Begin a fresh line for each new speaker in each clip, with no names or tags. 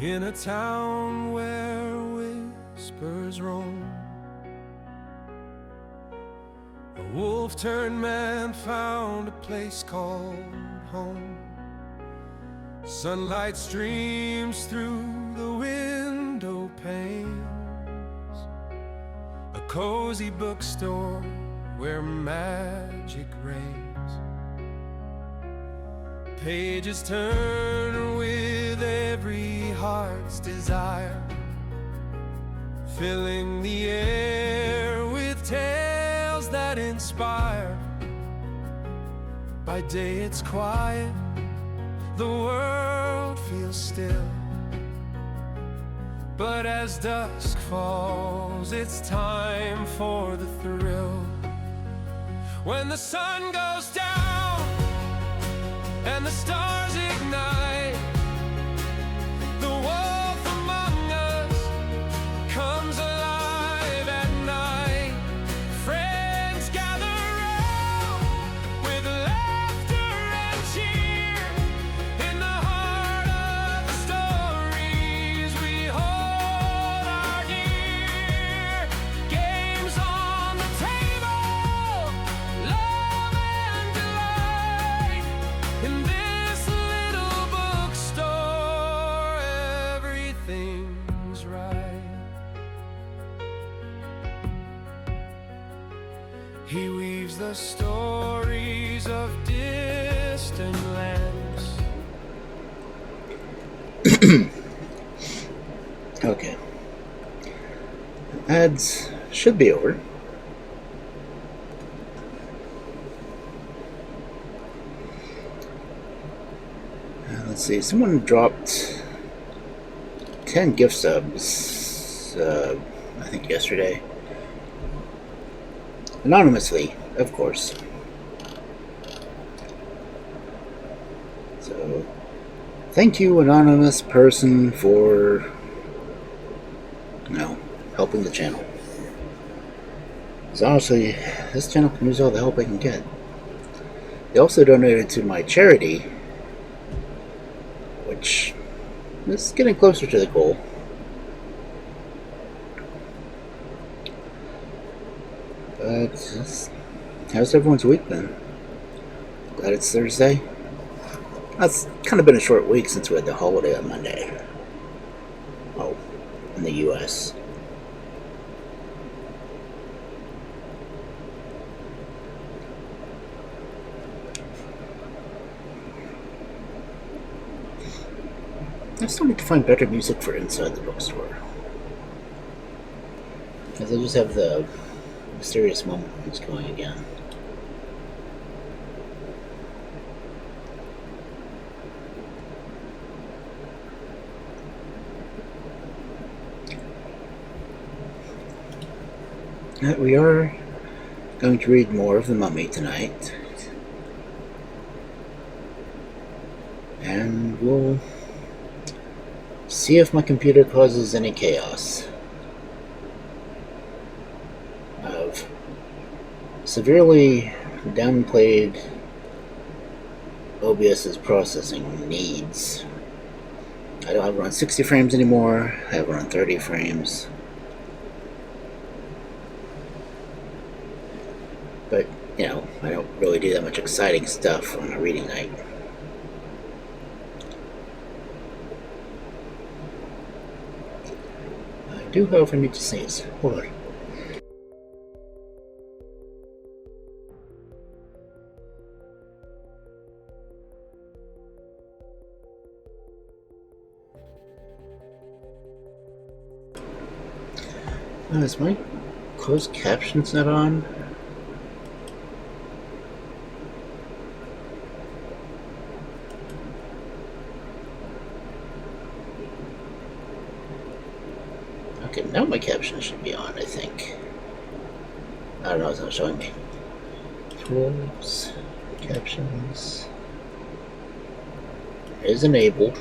in a town where whispers roam. A wolf-turned man found a place called home. Sunlight streams through the window panes, a cozy bookstore where magic reigns. Pages turn with every heart's desire, filling the air with tales that inspire. By day it's quiet, the world feels still, but as dusk falls, it's time for the thrill. When the sun goes down and the stars ignite, the wolf among us comes alive at night. Friends gather round with laughter and cheer. In the heart of the stories we hold our dear. Games on the table, love and delight. In this little bookstore, everything's right. He weaves the stories of distant lands.
Okay. Ads should be over. Let's see. Someone dropped 10 gift subs, I think yesterday. Anonymously, of course. So, thank you, anonymous person, for, helping the channel. Because honestly, this channel can use all the help I can get. They also donated to my charity, which is getting closer to the goal. But how's everyone's week been? Glad it's Thursday. That's kind of been a short week since we had the holiday on Monday. Oh, in the U.S. I still need to find better music for inside the bookstore. Because I just have the mysterious moments going again. We are going to read more of The Mummy tonight. And we'll see if my computer causes any chaos. I've severely downplayed OBS's processing needs. I don't have it on 60 frames anymore. I have it on 30 frames. But, I don't really do that much exciting stuff on a reading night. I do, however, need to sneeze. Hold on. Is my closed captions not on? Okay, now my captions should be on, I think. I don't know, it's not showing me. Tools, captions. It is enabled.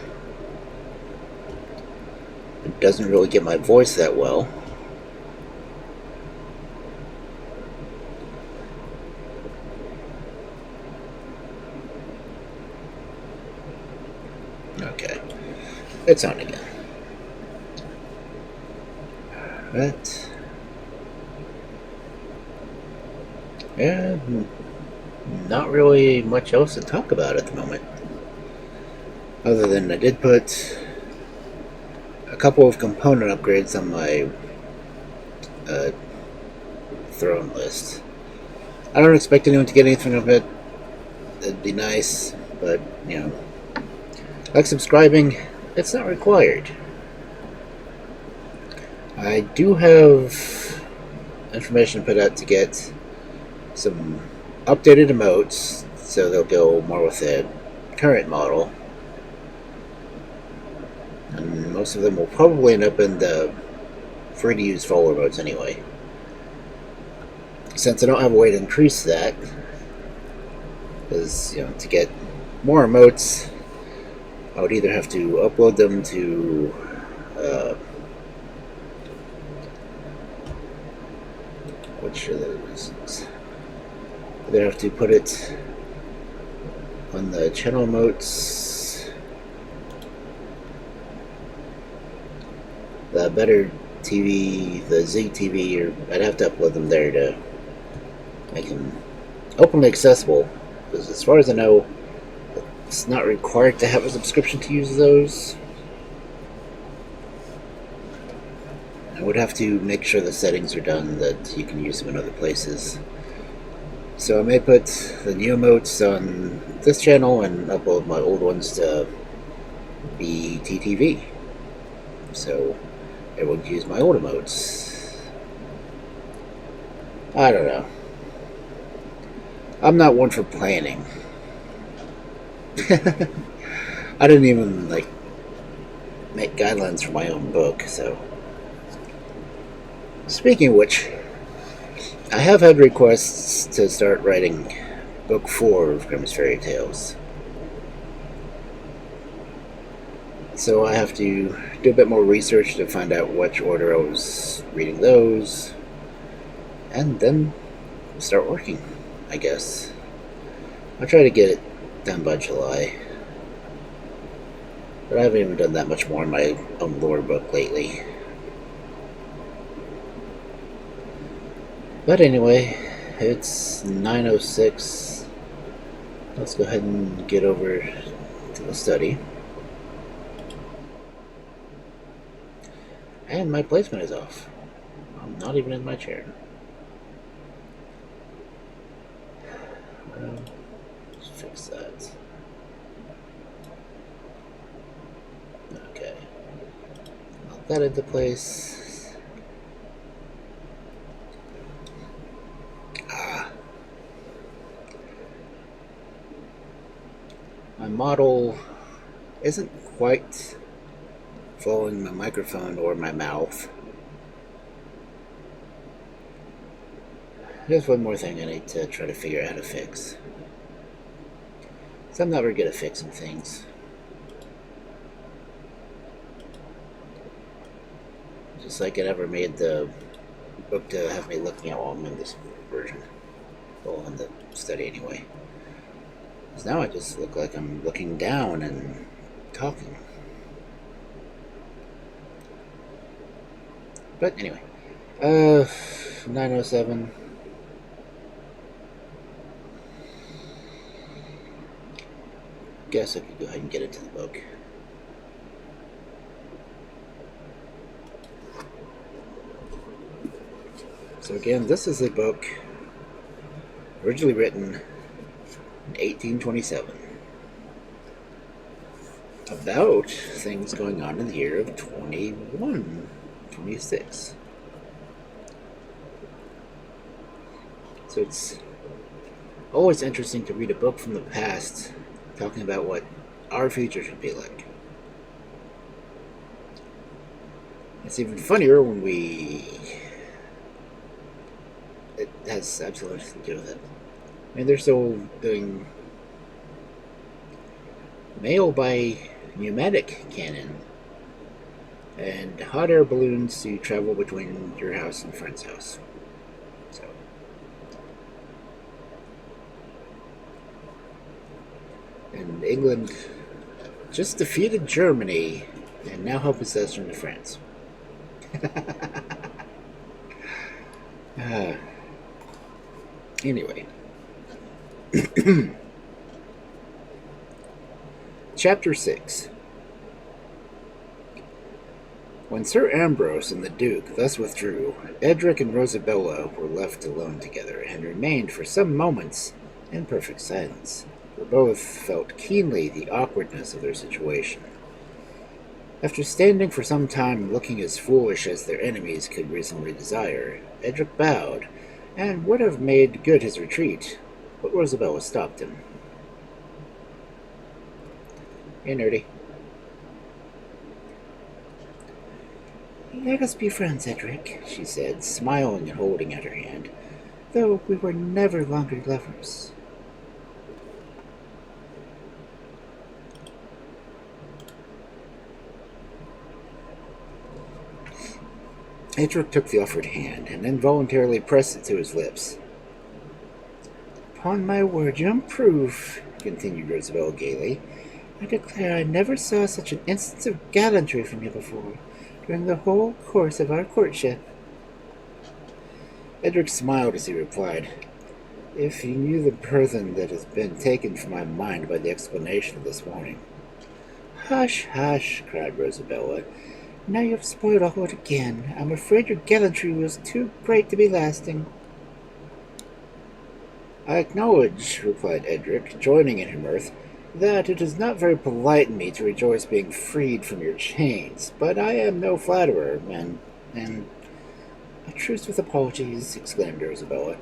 It doesn't really get my voice that well. Okay, it's on again. But yeah, not really much else to talk about at the moment. Other than I did put a couple of component upgrades on my uh, throne list. I don't expect anyone to get anything of it. It'd be nice, but like subscribing, it's not required. I do have information put out to get some updated emotes, so they'll go more with the current model. And most of them will probably end up in the free to use follower modes anyway. Since I don't have a way to increase that, because to get more emotes, I would either have to upload them to which are the reasons? Either have to put it on the channel emotes, the Better TV, the ZTV, or I'd have to upload them there to make them openly accessible. Because as far as I know, it's not required to have a subscription to use those. I would have to make sure the settings are done that you can use them in other places. So I may put the new emotes on this channel and upload my old ones to BTTV. So everyone can use my old emotes. I don't know. I'm not one for planning. I didn't even make guidelines for my own book, so. Speaking of which, I have had requests to start writing book 4 of Grimm's Fairy Tales. So I have to do a bit more research to find out which order I was reading those, and then start working, I guess. I'll try to get it done by July. But I haven't even done that much more in my own lore book lately. But anyway, it's 9:06. Let's go ahead and get over to the study. And my placement is off. I'm not even in my chair. Let's fix that. Okay. Lock that into place. My model isn't quite following my microphone or my mouth. There's one more thing I need to try to figure out how to fix. So I'm not very good at fixing things. Just like I never made the book to have me looking at while I'm in this version. Well, in the study anyway. Because now I just look like I'm looking down and talking. But anyway, 9:07. Guess I could go ahead and get into the book. So again, this is a book originally written in 1827 about things going on in the year of 2126. So it's always interesting to read a book from the past talking about what our future should be like. It's even funnier when it has absolutely nothing to do with it. I mean, they're still doing mail by pneumatic cannon and hot air balloons to travel between your house and a friend's house. So, and England just defeated Germany and now held possession of France. uh, anyway, Chapter 6. When Sir Ambrose and the Duke thus withdrew, Edric and Rosabella were left alone together, and remained for some moments in perfect silence, for both felt keenly the awkwardness of their situation. After standing for some time looking as foolish as their enemies could reasonably desire, Edric bowed, and would have made good his retreat, but Rosabella stopped him. "Hey, nerdy. Let us be friends, Edric," she said, smiling and holding out her hand, "though we were never longer lovers." Edric took the offered hand, and involuntarily pressed it to his lips. "Upon my word, you improve," continued Rosabelle gaily. "I declare I never saw such an instance of gallantry from you before, during the whole course of our courtship." Edric smiled as he replied, "If you knew the burthen that has been taken from my mind by the explanation of this morning." "Hush, hush," cried Rosabella. "Now you have spoiled all it again. I'm afraid your gallantry was too great to be lasting." "I acknowledge," replied Edric, joining in her mirth, "that it is not very polite in me to rejoice being freed from your chains, but I am no flatterer, and "A truce with apologies," exclaimed Rosabella.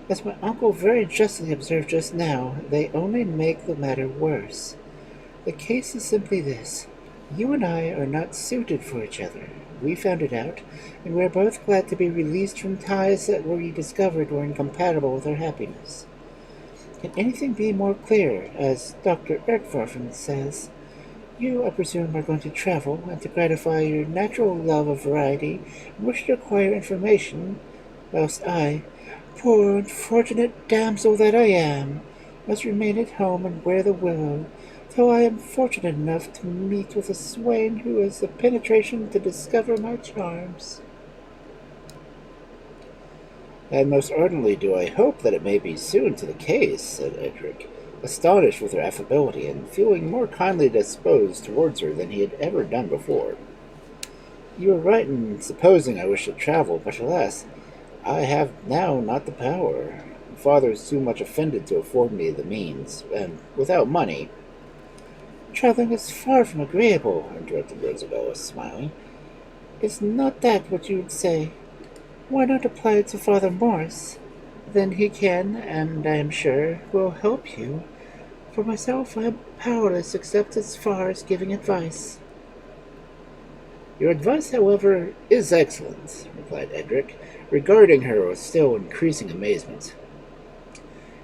"As my uncle very justly observed just now, they only make the matter worse. The case is simply this. You and I are not suited for each other. We found it out, and we are both glad to be released from ties that we discovered were incompatible with our happiness. Can anything be more clear, as Dr. Erkvarfen says? You, I presume, are going to travel, and to gratify your natural love of variety, and wish to acquire information, whilst I, poor unfortunate damsel that I am, must remain at home and wear the willow, till I am fortunate enough to meet with a swain who has the penetration to discover my charms." "And most ardently do I hope that it may be soon to the case," said Edric, astonished with her affability, and feeling more kindly disposed towards her than he had ever done before. "You are right in supposing I wish to travel, but alas, I have now not the power. Father is too much offended to afford me the means, and without money—" "Traveling is far from agreeable," interrupted Rosabella, smiling. "Is not that what you would say? Why not apply it to Father Morris? Then he can, and I am sure, will help you. For myself, I am powerless except as far as giving advice." "Your advice, however, is excellent," replied Edric, regarding her with still increasing amazement.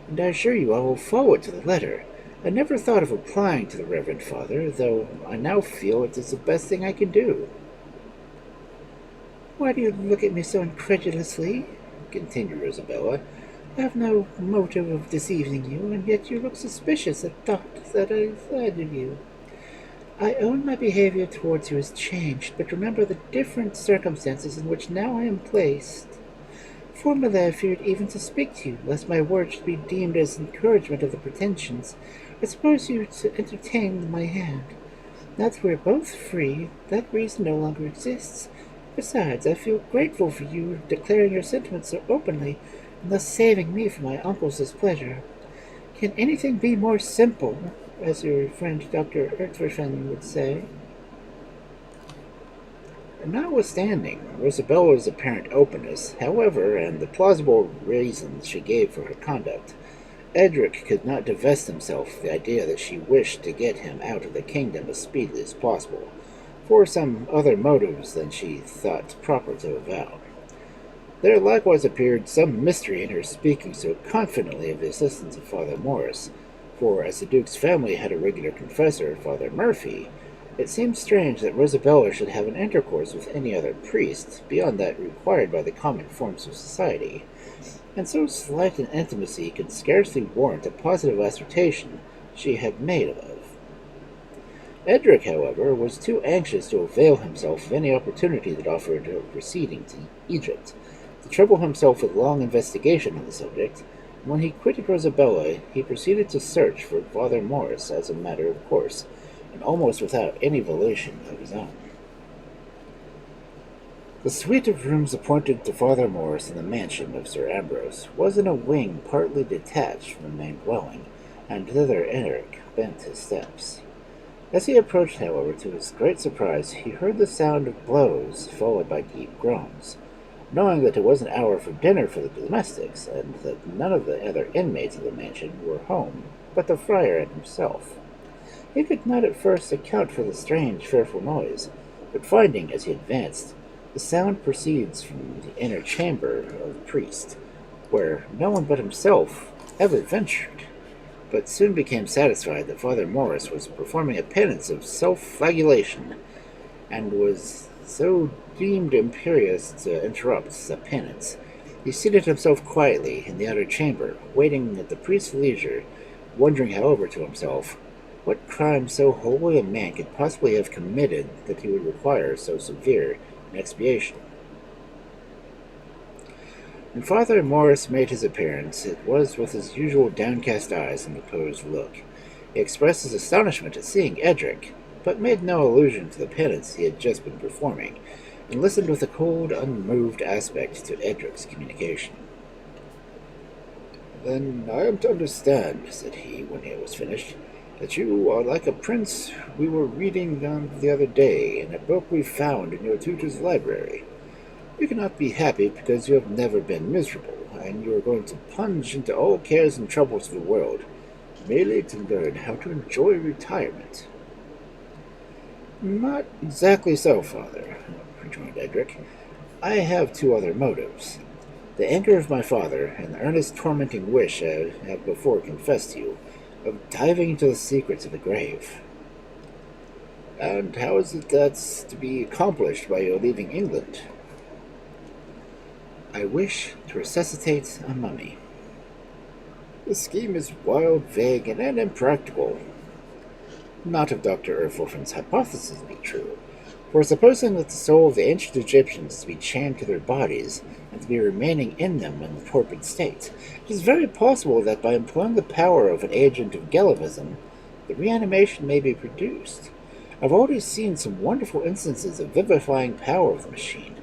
"And I assure you I will follow it to the letter. I never thought of applying to the Reverend Father, though I now feel it is the best thing I can do." "Why do you look at me so incredulously?" continued Rosabella. "I have no motive of deceiving you, and yet you look suspicious at thought that I flattered you. I own my behavior towards you has changed, but remember the different circumstances in which now I am placed. Formerly I feared even to speak to you, lest my words should be deemed as encouragement of the pretensions I suppose you to entertain my hand. Now that we are both free, that reason no longer exists. Besides, I feel grateful for you declaring your sentiments so openly, and thus saving me from my uncle's displeasure. Can anything be more simple, as your friend Dr. Erkvarfen would say?" Notwithstanding Rosabella's apparent openness, however, and the plausible reasons she gave for her conduct, Edric could not divest himself of the idea that she wished to get him out of the kingdom as speedily as possible, for some other motives than she thought proper to avow. There likewise appeared some mystery in her speaking so confidently of the assistance of Father Morris, for as the Duke's family had a regular confessor, Father Murphy, it seemed strange that Rosabella should have an intercourse with any other priest beyond that required by the common forms of society, and so slight an intimacy could scarcely warrant a positive assertion she had made of. Edric, however, was too anxious to avail himself of any opportunity that offered of proceeding to Egypt, to trouble himself with long investigation on the subject. When he quitted Rosabella, he proceeded to search for Father Morris as a matter of course, and almost without any volition of his own. The suite of rooms appointed to Father Morris in the mansion of Sir Ambrose was in a wing partly detached from the main dwelling, and thither Eric bent his steps. As he approached, however, to his great surprise, he heard the sound of blows, followed by deep groans. Knowing that it was an hour for dinner for the domestics, and that none of the other inmates of the mansion were home but the friar and himself, he could not at first account for the strange, fearful noise, but finding, as he advanced, the sound proceeds from the inner chamber of the priest, where no one but himself ever ventured, but soon became satisfied that Father Morris was performing a penance of self-flagellation, and was so deemed imperious to interrupt the penance. He seated himself quietly in the outer chamber, waiting at the priest's leisure, wondering, however, to himself, what crime so holy a man could possibly have committed that he would require so severe an expiation. When Father Morris made his appearance, it was with his usual downcast eyes and composed look. He expressed his astonishment at seeing Edric, but made no allusion to the penance he had just been performing, and listened with a cold, unmoved aspect to Edric's communication. "Then I am to understand," said he, when he was finished, "that you are like a prince we were reading on the other day in a book we found in your tutor's library. You cannot be happy because you have never been miserable, and you are going to plunge into all cares and troubles of the world, merely to learn how to enjoy retirement." "Not exactly so, father," rejoined Edric. "I have two other motives. The anger of my father, and the earnest tormenting wish I have before confessed to you, of diving into the secrets of the grave." "And how is it that's to be accomplished by your leaving England?" "I wish to resuscitate a mummy." "The scheme is wild, vague, and impractical." "Not if Dr. Erfurfen's hypothesis be true. For supposing that the soul of the ancient Egyptians to be chained to their bodies, and to be remaining in them in the torpid state, it is very possible that by employing the power of an agent of Gallivism, the reanimation may be produced. I've already seen some wonderful instances of vivifying power of the machine,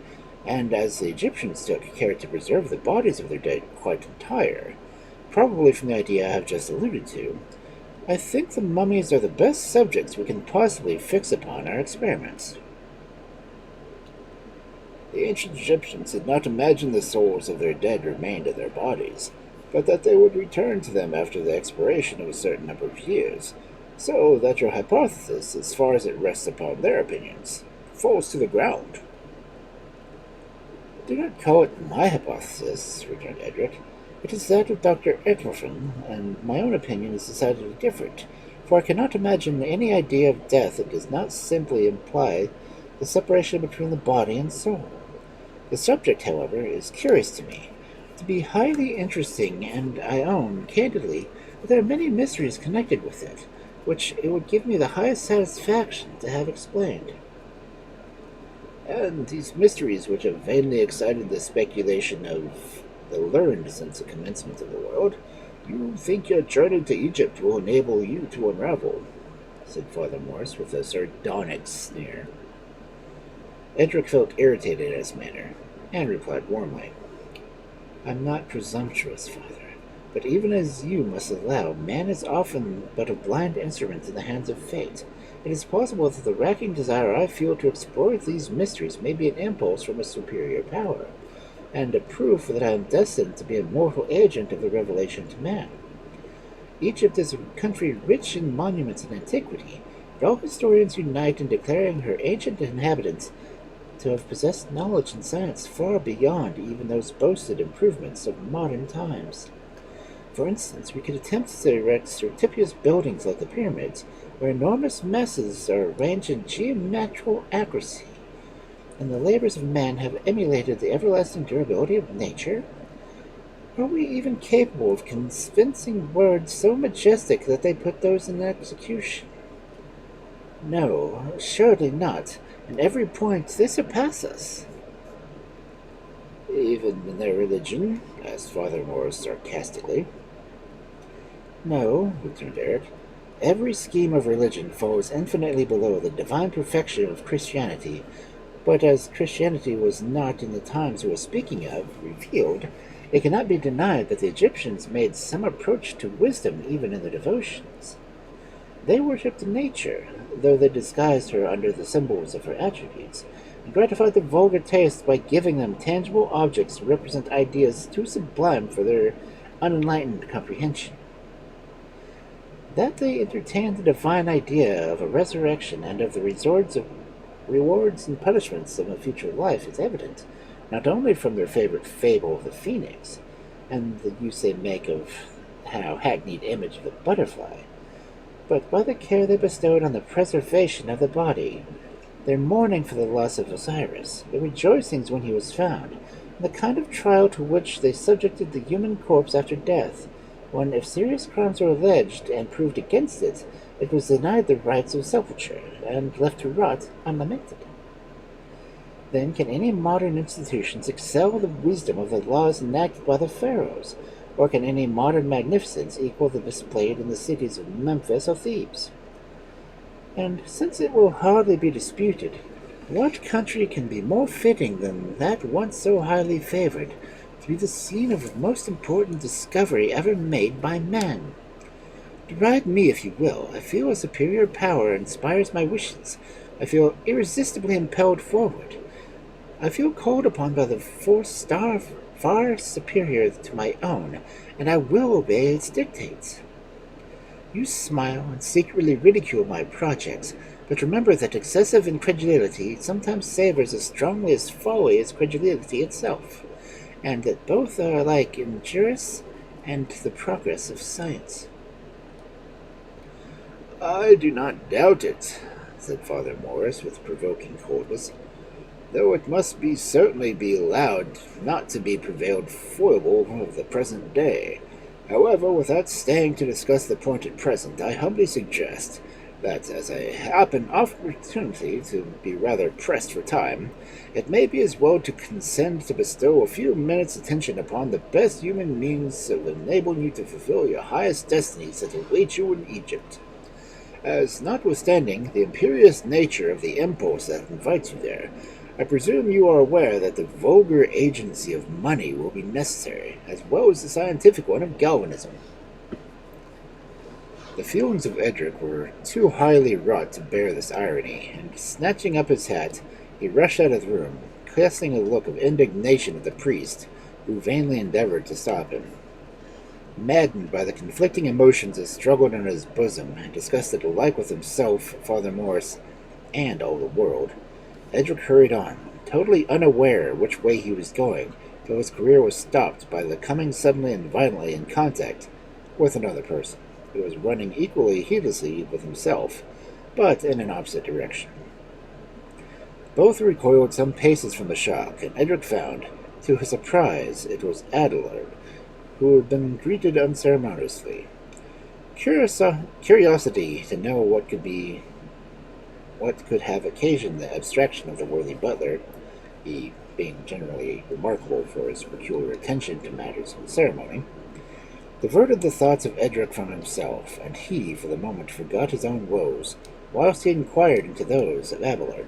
and as the Egyptians took care to preserve the bodies of their dead quite entire, probably from the idea I have just alluded to, I think the mummies are the best subjects we can possibly fix upon our experiments." "The ancient Egyptians did not imagine the souls of their dead remained in their bodies, but that they would return to them after the expiration of a certain number of years, so that your hypothesis, as far as it rests upon their opinions, falls to the ground." "Do not call it my hypothesis," returned Edric. "It is that of Dr. Erfurfen, and my own opinion is decidedly different, for I cannot imagine any idea of death that does not simply imply the separation between the body and soul. The subject, however, is curious to me, to be highly interesting, and I own, candidly, that there are many mysteries connected with it, which it would give me the highest satisfaction to have explained." "And these mysteries which have vainly excited the speculation of the learned since the commencement of the world, you think your journey to Egypt will enable you to unravel?" said Father Morris with a sardonic sneer. Edric felt irritated at his manner, and replied warmly, "I'm not presumptuous, father, but even as you must allow, man is often but a blind instrument in the hands of fate. It is possible that the racking desire I feel to explore these mysteries may be an impulse from a superior power, and a proof that I am destined to be a mortal agent of the revelation to man. Egypt is a country rich in monuments and antiquity, but all historians unite in declaring her ancient inhabitants to have possessed knowledge and science far beyond even those boasted improvements of modern times. For instance, we could attempt to erect stupendous buildings like the pyramids, where enormous masses are arranged in geometrical accuracy, and the labors of man have emulated the everlasting durability of nature. Are we even capable of convincing words so majestic that they put those in execution?" No, surely not. In every point they surpass us. Even in their religion? Asked Father Morris sarcastically. No, returned Eric. Every scheme of religion falls infinitely below the divine perfection of Christianity, but as Christianity was not in the times he was speaking of revealed, it cannot be denied that the Egyptians made some approach to wisdom even in their devotions. They worshipped nature, though they disguised her under the symbols of her attributes, and gratified the vulgar taste by giving them tangible objects to represent ideas too sublime for their unenlightened comprehension. That they entertained the divine idea of a resurrection and of the rewards and punishments of a future life is evident, not only from their favorite fable of the phoenix, and the use they make of how hackneyed image of the butterfly, but by the care they bestowed on the preservation of the body, their mourning for the loss of Osiris, their rejoicings when he was found, and the kind of trial to which they subjected the human corpse after death, when, if serious crimes were alleged and proved against it, it was denied the rights of sepulture, and left to rot unlamented. Then can any modern institutions excel the wisdom of the laws enacted by the pharaohs, or can any modern magnificence equal the displayed in the cities of Memphis or Thebes? And since it will hardly be disputed, what country can be more fitting than that once so highly favored to be the scene of the most important discovery ever made by man? Deride me if you will. I feel a superior power inspires my wishes. I feel irresistibly impelled forward. I feel called upon by the force far superior to my own, and I will obey its dictates. You smile and secretly ridicule my projects, but remember that excessive incredulity sometimes savors as strongly as folly as credulity itself, and that both are alike injurious and the progress of science. I do not doubt it, said Father Morris with provoking coldness, though it must be certainly be allowed not to be prevailed foible of the present day. However, without staying to discuss the point at present, I humbly suggest that, as I happen opportunity to be rather pressed for time, it may be as well to consent to bestow a few minutes' attention upon the best human means of enabling you to fulfill your highest destinies that await you in Egypt. As, notwithstanding the imperious nature of the impulse that invites you there, I presume you are aware that the vulgar agency of money will be necessary, as well as the scientific one of galvanism. The feelings of Edric were too highly wrought to bear this irony, and snatching up his hat, he rushed out of the room, casting a look of indignation at the priest, who vainly endeavored to stop him. Maddened by the conflicting emotions that struggled in his bosom, and disgusted alike with himself, Father Morris, and all the world, Edric hurried on, totally unaware which way he was going, till his career was stopped by the coming suddenly and violently in contact with another person, who was running equally heedlessly with himself, but in an opposite direction. Both recoiled some paces from the shock, and Edric found, to his surprise, it was Adelard, who had been greeted unceremoniously. Curiosity to know what could have occasioned the abstraction of the worthy butler, he being generally remarkable for his peculiar attention to matters of ceremony, diverted the thoughts of Edric from himself, and he, for the moment, forgot his own woes, whilst he inquired into those of Abelard.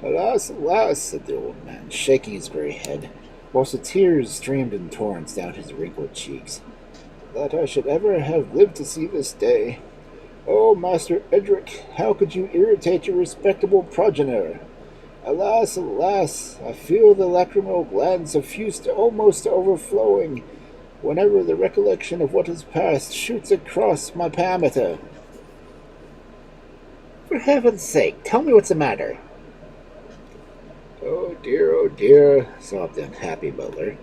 Alas, alas, said the old man, shaking his grey head, whilst the tears streamed in torrents down his wrinkled cheeks, that I should ever have lived to see this day. Oh, Master Edric, how could you irritate your respectable progenitor? Alas, alas, I feel the lacrymal glands suffused almost to overflowing, whenever the recollection of what has passed shoots across my paimeter. For heaven's sake, tell me what's the matter. Oh dear, sobbed the unhappy butler.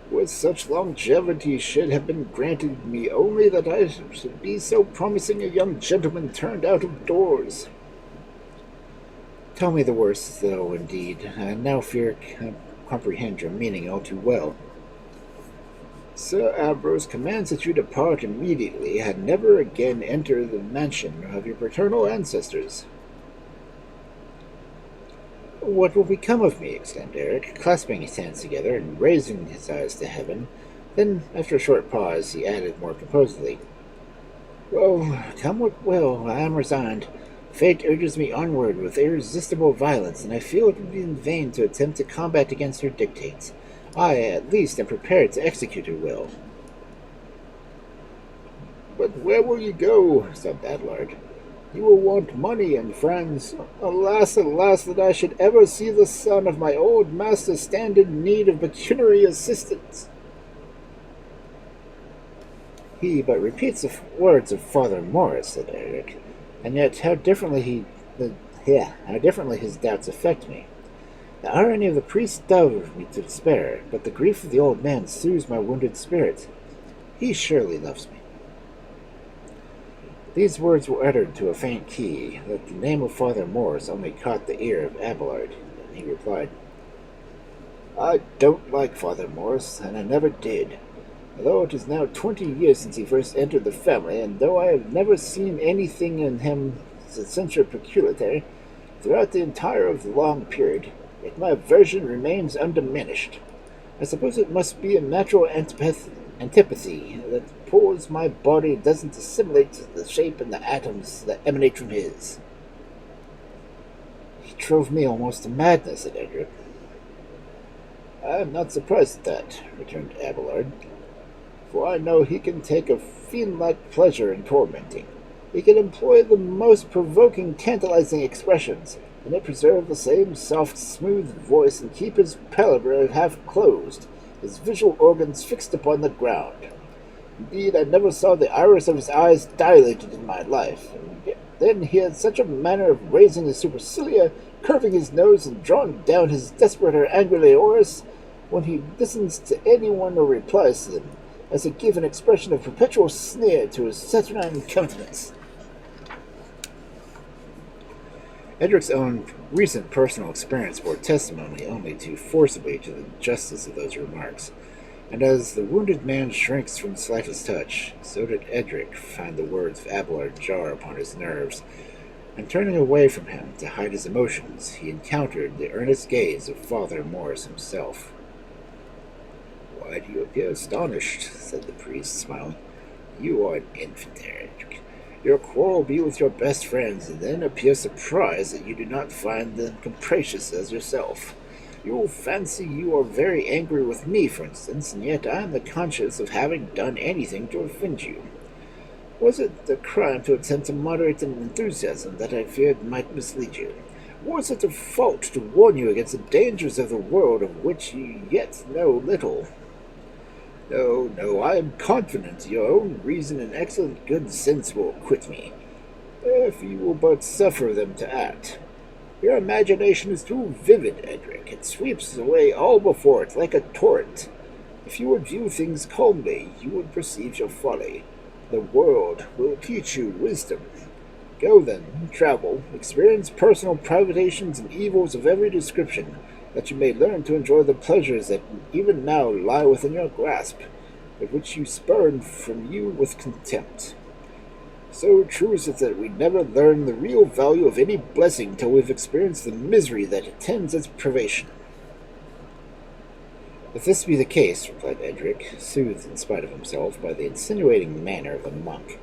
With such longevity should have been granted me only that I should be so promising a young gentleman turned out of doors. Tell me the worst, though, indeed. I now fear I comprehend your meaning all too well. Sir Ambrose commands that you depart immediately and never again enter the mansion of your paternal ancestors. What will become of me? Exclaimed Eric, clasping his hands together and raising his eyes to heaven. Then, after a short pause, he added more composedly, Well, come what will, I am resigned. Fate urges me onward with irresistible violence, and I feel it would be in vain to attempt to combat against her dictates. I, at least, am prepared to execute her will. But where will you go? Sobbed Adelard. You will want money and friends. Alas, alas, that I should ever see the son of my old master stand in need of pecuniary assistance. He but repeats the words of Father Morris, said Eric, and yet how differently his doubts affect me. The irony of the priest doves me to despair, but the grief of the old man soothes my wounded spirit. He surely loves me. These words were uttered to a faint key, that the name of Father Morris only caught the ear of Abelard, and he replied, I don't like Father Morris, and I never did. Although it is now 20 years since he first entered the family, and though I have never seen anything in him censure peculiar throughout the entire of the long period, yet my aversion remains undiminished. I suppose it must be a natural antipathy that pulls my body doesn't assimilate to the shape and the atoms that emanate from his. He drove me almost to madness, said Edric. I am not surprised at that, returned Abelard, for I know he can take a fiend-like pleasure in tormenting. He can employ the most provoking, tantalizing expressions, and yet preserve the same soft, smooth voice and keep his palate half closed, his visual organs fixed upon the ground. Indeed, I never saw the iris of his eyes dilated in my life, and then he had such a manner of raising his supercilia, curving his nose, and drawing down his desperate or angrily oris when he listens to anyone or replies to them, as to give an expression of perpetual sneer to his saturnine countenance. Edric's own recent personal experience bore testimony only too forcibly to the justice of those remarks, and as the wounded man shrinks from the slightest touch, so did Edric find the words of Abelard jar upon his nerves, and turning away from him to hide his emotions, he encountered the earnest gaze of Father Morris himself. Why do you appear astonished? Said the priest, smiling. You are an infant, Eric. Your quarrel be with your best friends, and then appear surprised that you do not find them capricious as yourself. You will fancy you are very angry with me, for instance, and yet I am the conscious of having done anything to offend you. Was it a crime to attempt to moderate an enthusiasm that I feared might mislead you? Was it a fault to warn you against the dangers of the world of which you yet know little? No, no, I am confident your own reason and excellent good sense will acquit me, if you will but suffer them to act. Your imagination is too vivid, Edric. It sweeps away all before it like a torrent. If you would view things calmly, you would perceive your folly. The world will teach you wisdom. Go then, travel, experience personal privations and evils of every description, that you may learn to enjoy the pleasures that even now lie within your grasp, but which you spurn from you with contempt. So true is it that we never learn the real value of any blessing till we've experienced the misery that attends its privation. If this be the case, replied Edric, soothed in spite of himself by the insinuating manner of the monk,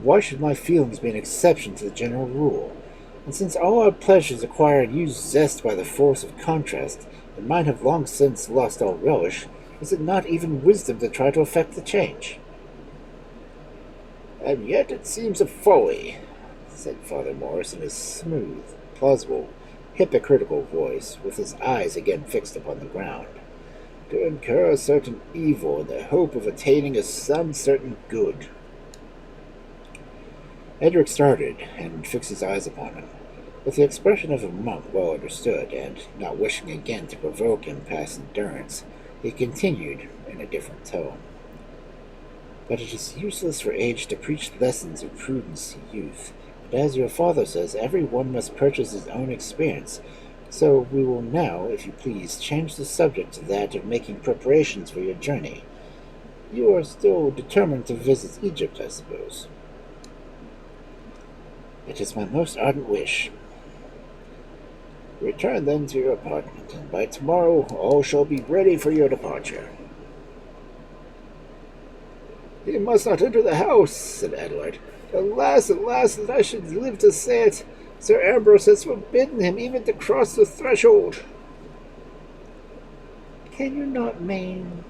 why should my feelings be an exception to the general rule? And since all our pleasures acquire new zest by the force of contrast, and mine have long since lost all relish, is it not even wisdom to try to effect the change? And yet it seems a folly, said Father Morris in his smooth, plausible, hypocritical voice, with his eyes again fixed upon the ground, to incur a certain evil in the hope of attaining some certain good. Edric started, and fixed his eyes upon him, with the expression of a monk well understood, and, not wishing again to provoke him past endurance, he continued in a different tone. But it is useless for age to preach lessons of prudence to youth, and as your father says, every one must purchase his own experience, so we will now, if you please, change the subject to that of making preparations for your journey. You are still determined to visit Egypt, I suppose. It is my most ardent wish. Return then to your apartment, and by tomorrow all shall be ready for your departure. He must not enter the house, said Adelard. Alas, alas, that I should live to say it. Sir Ambrose has forbidden him even to cross the threshold. Can you not remain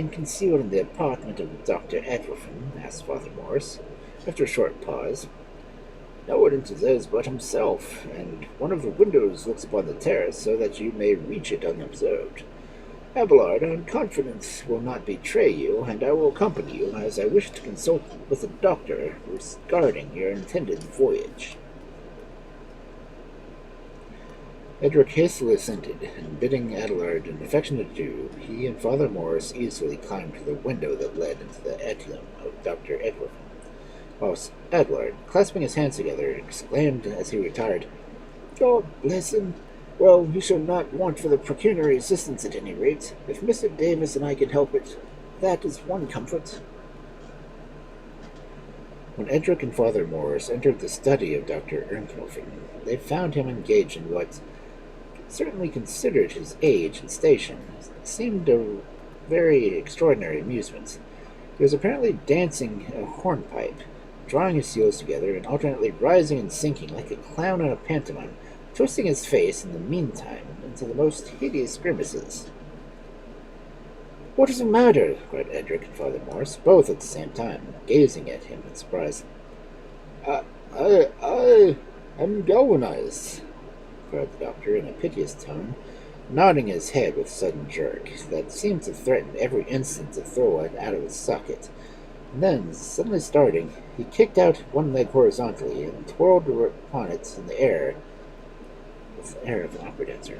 concealed in the apartment of Dr. Edwin? Asked Father Morris, after a short pause. No one enters those but himself, and one of the windows looks upon the terrace so that you may reach it unobserved. Abelard, I'm confident, will not betray you, and I will accompany you, as I wish to consult with the doctor regarding your intended voyage. Edric hastily assented, and bidding Adelard an affectionate adieu, he and Father Morris easily climbed to the window that led into the atrium of Dr. Edwin, whilst Adelard, clasping his hands together, exclaimed as he retired, God bless him! Well, you shall not want for the pecuniary assistance at any rate. If Mr. Davis and I can help it, that is one comfort. When Edric and Father Morris entered the study of Dr. Ernkofen, they found him engaged in what, certainly considered his age and station, seemed a very extraordinary amusement. He was apparently dancing a hornpipe, drawing his heels together and alternately rising and sinking like a clown in a pantomime, twisting his face in the meantime into the most hideous grimaces. What is the matter? Cried Edric and Father Morris, both at the same time, gazing at him in surprise. I am galvanized, cried the doctor in a piteous tone, nodding his head with a sudden jerk that seemed to threaten every instant to throw it out of its socket. And then, suddenly starting, he kicked out one leg horizontally and twirled upon it in the air with the air of an opera dancer.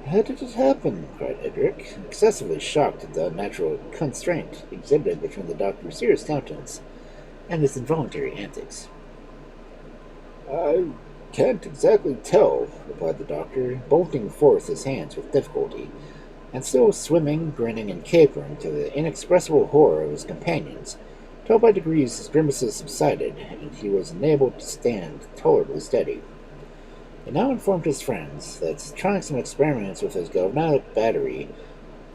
How did it happen? Cried Edric, excessively shocked at the unnatural constraint exhibited between the doctor's serious countenance and his involuntary antics. I can't exactly tell, replied the doctor, bolting forth his hands with difficulty, and still swimming, grinning, and capering to the inexpressible horror of his companions, till by degrees his grimaces subsided, and he was enabled to stand tolerably steady. He now informed his friends that, trying some experiments with his galvanic battery,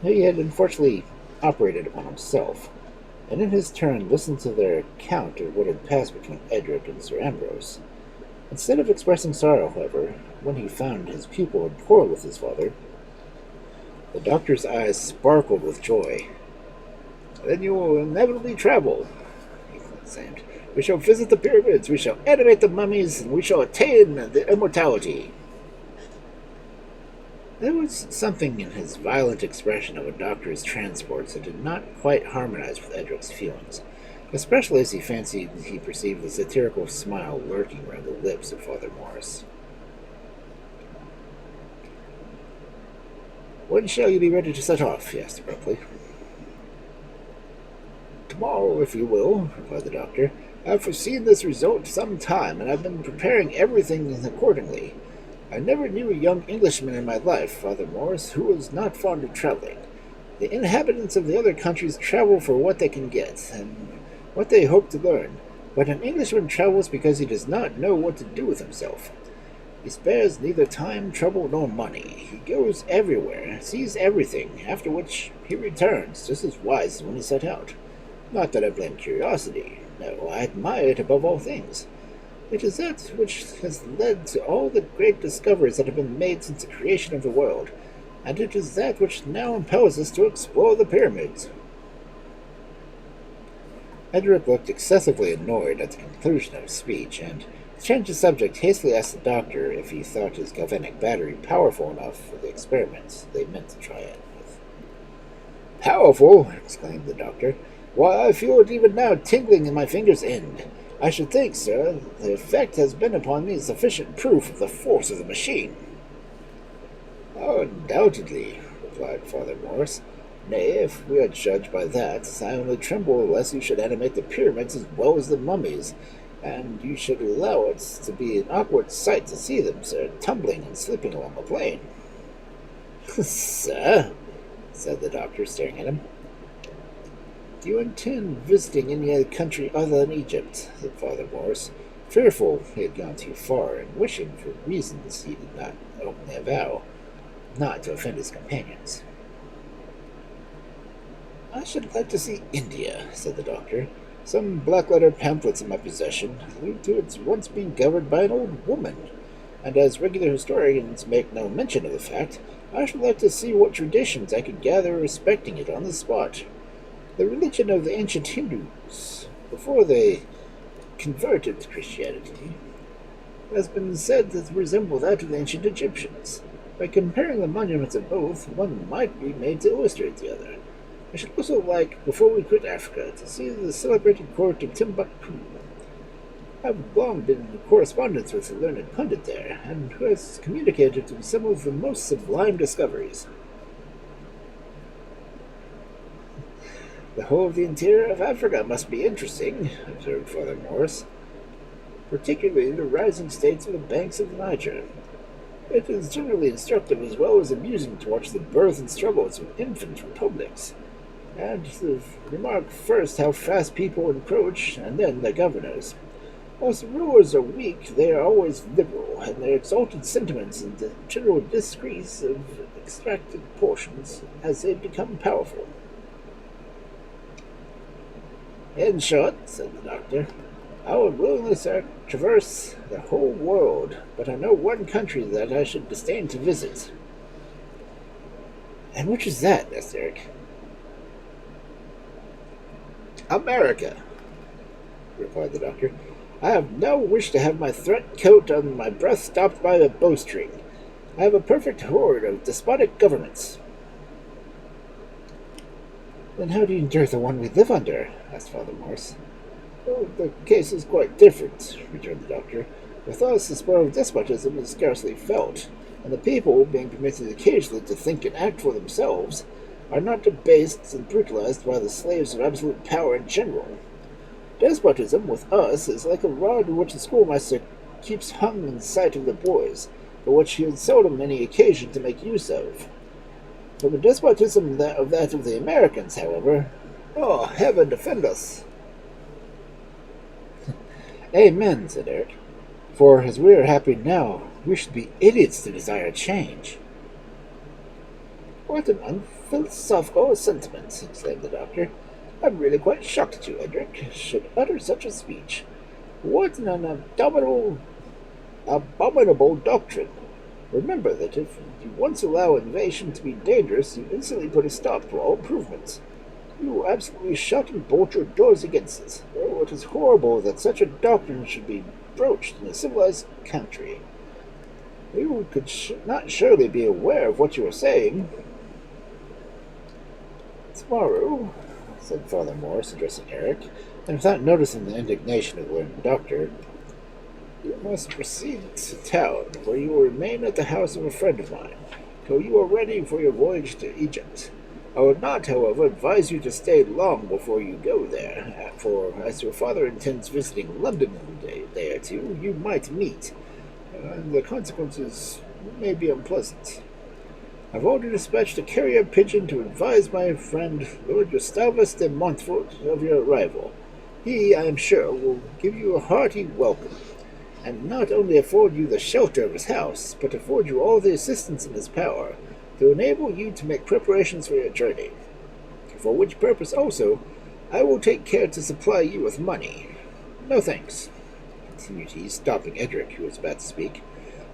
he had unfortunately operated upon himself, and in his turn listened to their account of what had passed between Edric and Sir Ambrose. Instead of expressing sorrow, however, when he found his pupil had quarreled with his father, the doctor's eyes sparkled with joy. Then you will inevitably travel, he exclaimed. We shall visit the pyramids, we shall animate the mummies, and we shall attain the immortality. There was something in his violent expression of a doctor's transports that did not quite harmonize with Edric's feelings, especially as he fancied he perceived the satirical smile lurking round the lips of Father Morris. When shall you be ready to set off? He asked abruptly. Tomorrow, if you will, replied the doctor. I have foreseen this result some time, and I've been preparing everything accordingly. I never knew a young Englishman in my life, Father Morris, who was not fond of traveling. The inhabitants of the other countries travel for what they can get, and what they hope to learn, but an Englishman travels because he does not know what to do with himself. He spares neither time, trouble, nor money. He goes everywhere, sees everything, after which he returns, just as wise as when he set out. Not that I blame curiosity. No, I admire it above all things. It is that which has led to all the great discoveries that have been made since the creation of the world, and it is that which now impels us to explore the pyramids. Edric looked excessively annoyed at the conclusion of his speech, and, to change the subject, hastily asked the doctor if he thought his galvanic battery powerful enough for the experiments they meant to try it with. Powerful? Exclaimed the doctor. Why, I feel it even now tingling in my finger's end. I should think, sir, the effect has been upon me sufficient proof of the force of the machine. Undoubtedly, replied Father Morris. Nay, if we are judged by that, I only tremble lest you should animate the pyramids as well as the mummies, and you should allow it to be an awkward sight to see them, sir, tumbling and slipping along the plain. Sir, said the doctor, staring at him. Do you intend visiting any other country other than Egypt? Said Father Morris, fearful he had gone too far, and wishing, for reasons he did not openly avow, not to offend his companions. I should like to see India, said the doctor. Some black-letter pamphlets in my possession allude to its once being governed by an old woman, and as regular historians make no mention of the fact, I should like to see what traditions I could gather respecting it on the spot. The religion of the ancient Hindus, before they converted to Christianity, has been said to resemble that of the ancient Egyptians. By comparing the monuments of both, one might be made to illustrate the other. I should also like, before we quit Africa, to see the celebrated court of Timbuktu. I have long been in correspondence with a learned pundit there, and who has communicated to me some of the most sublime discoveries. The whole of the interior of Africa must be interesting, observed Father Morris, particularly the rising states of the banks of the Niger. It is generally instructive as well as amusing to watch the birth and struggles of infant republics, and to remark first how fast people encroach, and then their governors. Whilst the rulers are weak, they are always liberal, and their exalted sentiments and the general disgrace of extracted portions as they become powerful. In short, said the doctor, I would willingly traverse the whole world, but I know one country that I should disdain to visit. And which is that? Asked Eric. America, replied the doctor. I have no wish to have my threat coat on my breath stopped by a bowstring. I have a perfect horde of despotic governments. Then how do you endure the one we live under? Asked Father Morris. Oh, the case is quite different, returned the doctor. With us, the spur of despotism is scarcely felt, and the people, being permitted occasionally to think and act for themselves, are not debased and brutalized by the slaves of absolute power in general. Despotism, with us, is like a rod which the schoolmaster keeps hung in sight of the boys, but which he has seldom any occasion to make use of. From the despotism of the Americans, however, oh, heaven defend us! Amen, said Eric. For, as we are happy now, we should be idiots to desire change. What an unphilosophical sentiment, exclaimed the doctor. I'm really quite shocked at you, Edric, should utter such a speech. What an abominable doctrine! Remember that if you once allow innovation to be dangerous, you instantly put a stop to all improvements. You absolutely shut and bolt your doors against it. Oh, it is horrible that such a doctrine should be broached in a civilized country. You could not surely be aware of what you are saying. Tomorrow, said Father Morris, addressing Eric, and without noticing the indignation of the learned doctor, you must proceed to town, where you will remain at the house of a friend of mine, till you are ready for your voyage to Egypt. I would not, however, advise you to stay long before you go there, for as your father intends visiting London in a day or two, you might meet, and the consequences may be unpleasant. I've already dispatched a carrier pigeon to advise my friend Lord Gustavus de Montfort of your arrival. He, I am sure, will give you a hearty welcome, and not only afford you the shelter of his house, but afford you all the assistance in his power, to enable you to make preparations for your journey, for which purpose also I will take care to supply you with money. No thanks, continued he, stopping Edric, who was about to speak.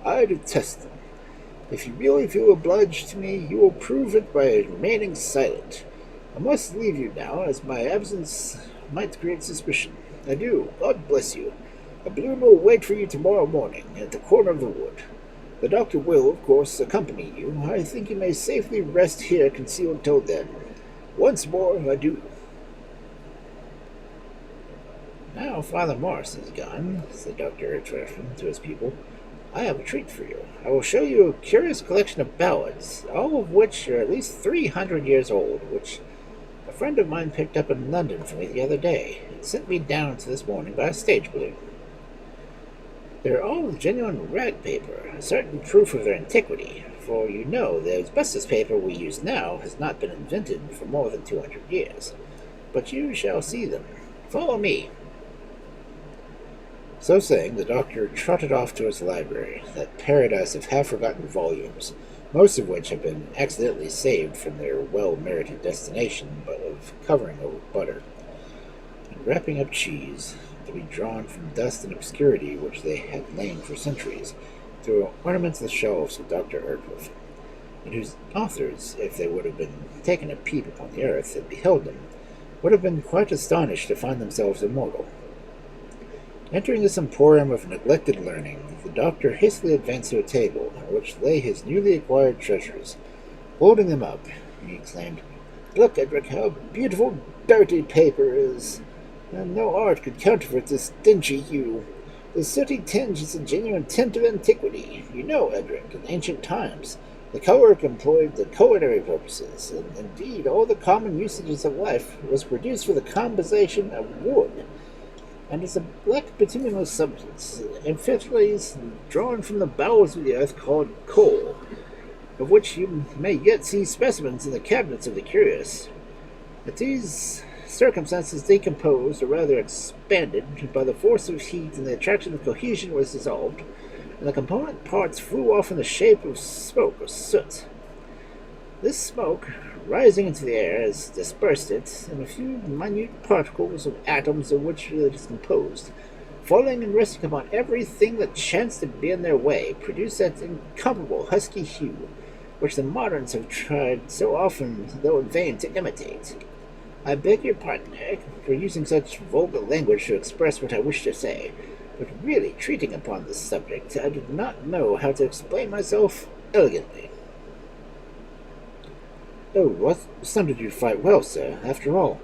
I detest them. If you really feel obliged to me, you will prove it by remaining silent. I must leave you now, as my absence might create suspicion. Adieu. God bless you. A balloon will wait for you tomorrow morning at the corner of the wood. The doctor will, of course, accompany you. I think you may safely rest here concealed till then. Once more, adieu. Now Father Morris is gone, said Dr. Tresham to his pupil. I have a treat for you. I will show you a curious collection of ballads, all of which are at least 300 years old, which a friend of mine picked up in London for me the other day, and sent me down to this morning by a stage balloon. They're all genuine rag paper, a certain proof of their antiquity, for you know the asbestos paper we use now has not been invented for more than 200 years. But you shall see them. Follow me." So saying, the doctor trotted off to his library, that paradise of half-forgotten volumes, most of which had been accidentally saved from their well-merited destination of covering over butter, and wrapping up cheese, to be drawn from dust and obscurity which they had lain for centuries, to ornament the shelves of Dr. Erdworth, and whose authors, if they would have been taken a peep upon the earth and beheld them, would have been quite astonished to find themselves immortal. Entering this emporium of neglected learning, the doctor hastily advanced to a table on which lay his newly acquired treasures. Holding them up, he exclaimed, "Look, Edric, how beautiful dirty paper is! And no art could counterfeit this dingy hue. The sooty tinge is a genuine tint of antiquity. You know, Edric, in ancient times, the color employed to culinary purposes, and indeed all the common usages of life was produced for the composition of wood, and is a black bituminous substance, amphitrite drawn from the bowels of the earth, called coal, of which you may yet see specimens in the cabinets of the curious. But these circumstances decomposed, or rather expanded, by the force of heat, and the attraction of cohesion was dissolved, and the component parts flew off in the shape of smoke or soot. This smoke, rising into the air, has dispersed it, and a few minute particles of atoms of which it is composed, falling and resting upon everything that chanced to be in their way, produce that incomparable husky hue, which the moderns have tried so often, though in vain, to imitate. I beg your pardon, Eric, for using such vulgar language to express what I wish to say, but really, treating upon this subject, I did not know how to explain myself elegantly." "Oh, what sounded you quite well, sir. After all,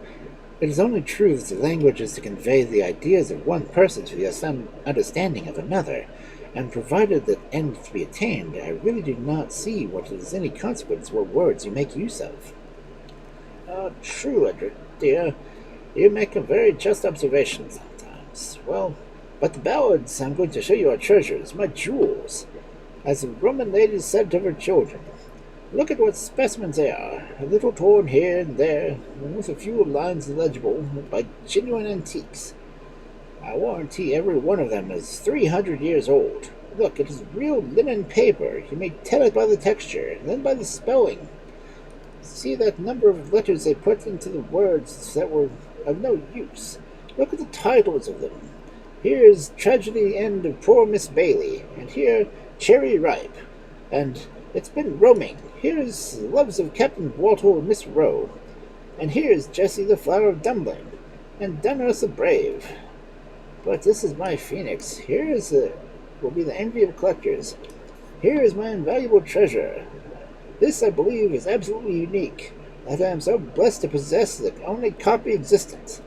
it is only true that the language is to convey the ideas of one person to the understanding of another, and provided that end to be attained, I really do not see what is any consequence what words you make use of." "True, Edric, dear. You make a very just observation sometimes. Well, but the ballads I'm going to show you are treasures, my jewels, as the Roman ladies said to her children. Look at what specimens they are, a little torn here and there, and with a few lines illegible, by genuine antiques. I warranty every one of them is 300 years old. Look, it is real linen paper. You may tell it by the texture, and then by the spelling. See that number of letters they put into the words that were of no use. Look at the titles of them. Here is Tragedy End of Poor Miss Bailey, and here Cherry Ripe, and It's Been Roaming. Here is Loves of Captain Walter and Miss Rowe, and here is Jessie the Flower of Dumbling, and Dunros the Brave. But this is my phoenix. Here is will be the envy of collectors. Here is my invaluable treasure. This, I believe, is absolutely unique, that I am so blessed to possess the only copy existent.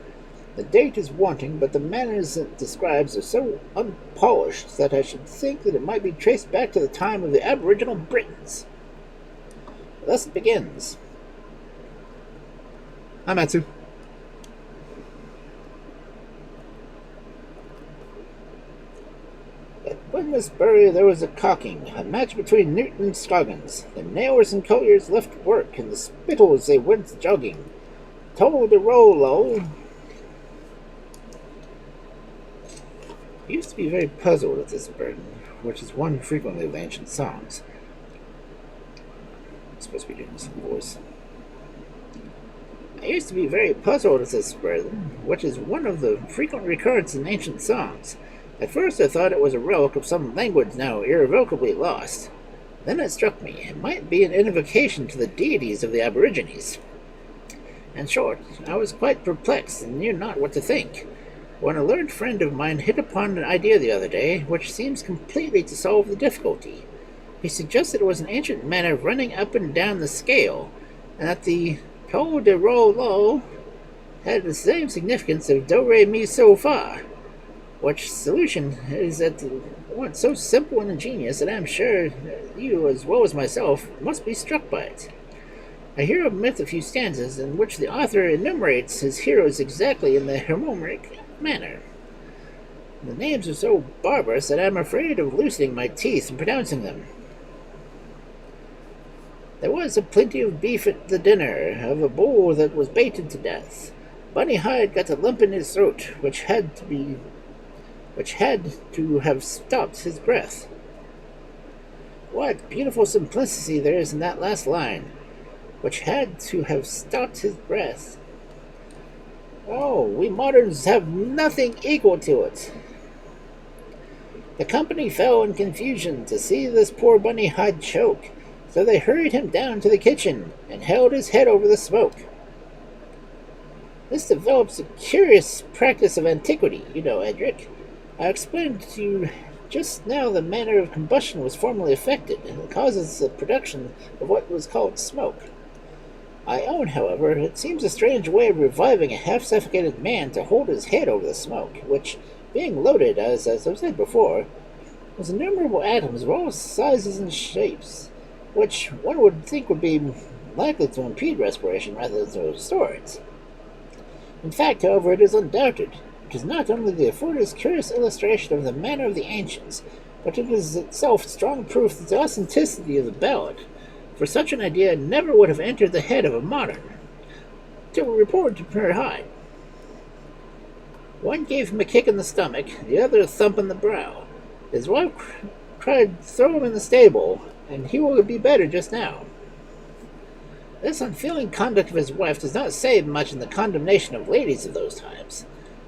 The date is wanting, but the manners it describes are so unpolished that I should think that it might be traced back to the time of the aboriginal Britons. Thus it begins. Hi, Matsu. At Wednesbury there was a cocking, a match between Newton and Scoggins. The nailers and colliers left work, and the spittles they went jogging. Told the Rollo. I used to be very puzzled at this burden, which is one frequently of ancient songs. I'm supposed to be doing this in voice. I used to be very puzzled at this burden, which is one of the frequent recurrence in ancient songs. At first I thought it was a relic of some language now irrevocably lost. Then it struck me it might be an invocation to the deities of the Aborigines. In short, I was quite perplexed and knew not what to think, when a learned friend of mine hit upon an idea the other day which seems completely to solve the difficulty. He suggested it was an ancient manner of running up and down the scale, and that the Tol de Ro Lo had the same significance of Do Re Mi So Fa, which solution is at once so simple and ingenious that I am sure you, as well as myself, must be struck by it. I here omit a few stanzas in which the author enumerates his heroes exactly in the Homeric manner. The names are so barbarous that I am afraid of loosening my teeth in pronouncing them. There was a plenty of beef at the dinner of a bull that was baited to death. Bunny Hyde got a lump in his throat, which had to have stopped his breath. What beautiful simplicity there is in that last line, which had to have stopped his breath. Oh, we moderns have nothing equal to it. The company fell in confusion to see this poor Bunny Hyde choke, so they hurried him down to the kitchen and held his head over the smoke. This develops a curious practice of antiquity, you know, Edric. I explained to you just now the manner of combustion was formerly effected, and it causes the production of what was called smoke. I own, however, it seems a strange way of reviving a half-suffocated man to hold his head over the smoke, which, being loaded, as I've said before, was innumerable atoms of all sizes and shapes, which one would think would be likely to impede respiration rather than to restore it. In fact, however, it is undoubted. It is not only the afforded curious illustration of the manner of the ancients, but it is itself strong proof of the authenticity of the ballad, for such an idea never would have entered the head of a modern, till reported to Per Hyde. One gave him a kick in the stomach, the other a thump in the brow. His wife cried, "Throw him in the stable, and he will be better just now." This unfeeling conduct of his wife does not say much in the condemnation of ladies of those times.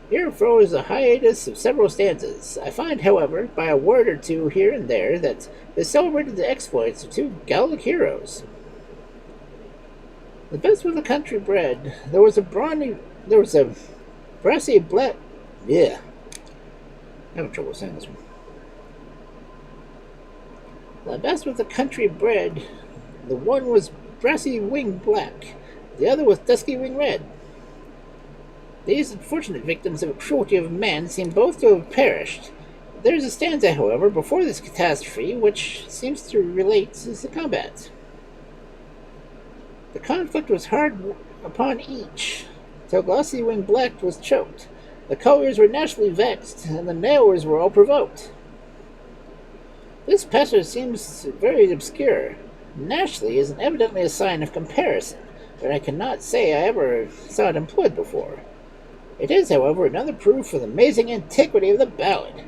Here follows a hiatus of several stanzas. I find, however, by a word or two here and there, that they celebrated the exploits of two Gallic heroes. The best was the country bred. There was a brassy black. Yeah, having trouble saying this one. The best was the country bred. The one was brassy wing black, the other was dusky wing red. These unfortunate victims of the cruelty of man seem both to have perished. There is a stanza, however, before this catastrophe, which seems to relate to the combat. The conflict was hard upon each, till glossy wing black was choked. The colliers were naturally vexed, and the nailers were all provoked. This passage seems very obscure. Naturally is evidently a sign of comparison, but I cannot say I ever saw it employed before. It is, however, another proof of the amazing antiquity of the ballad.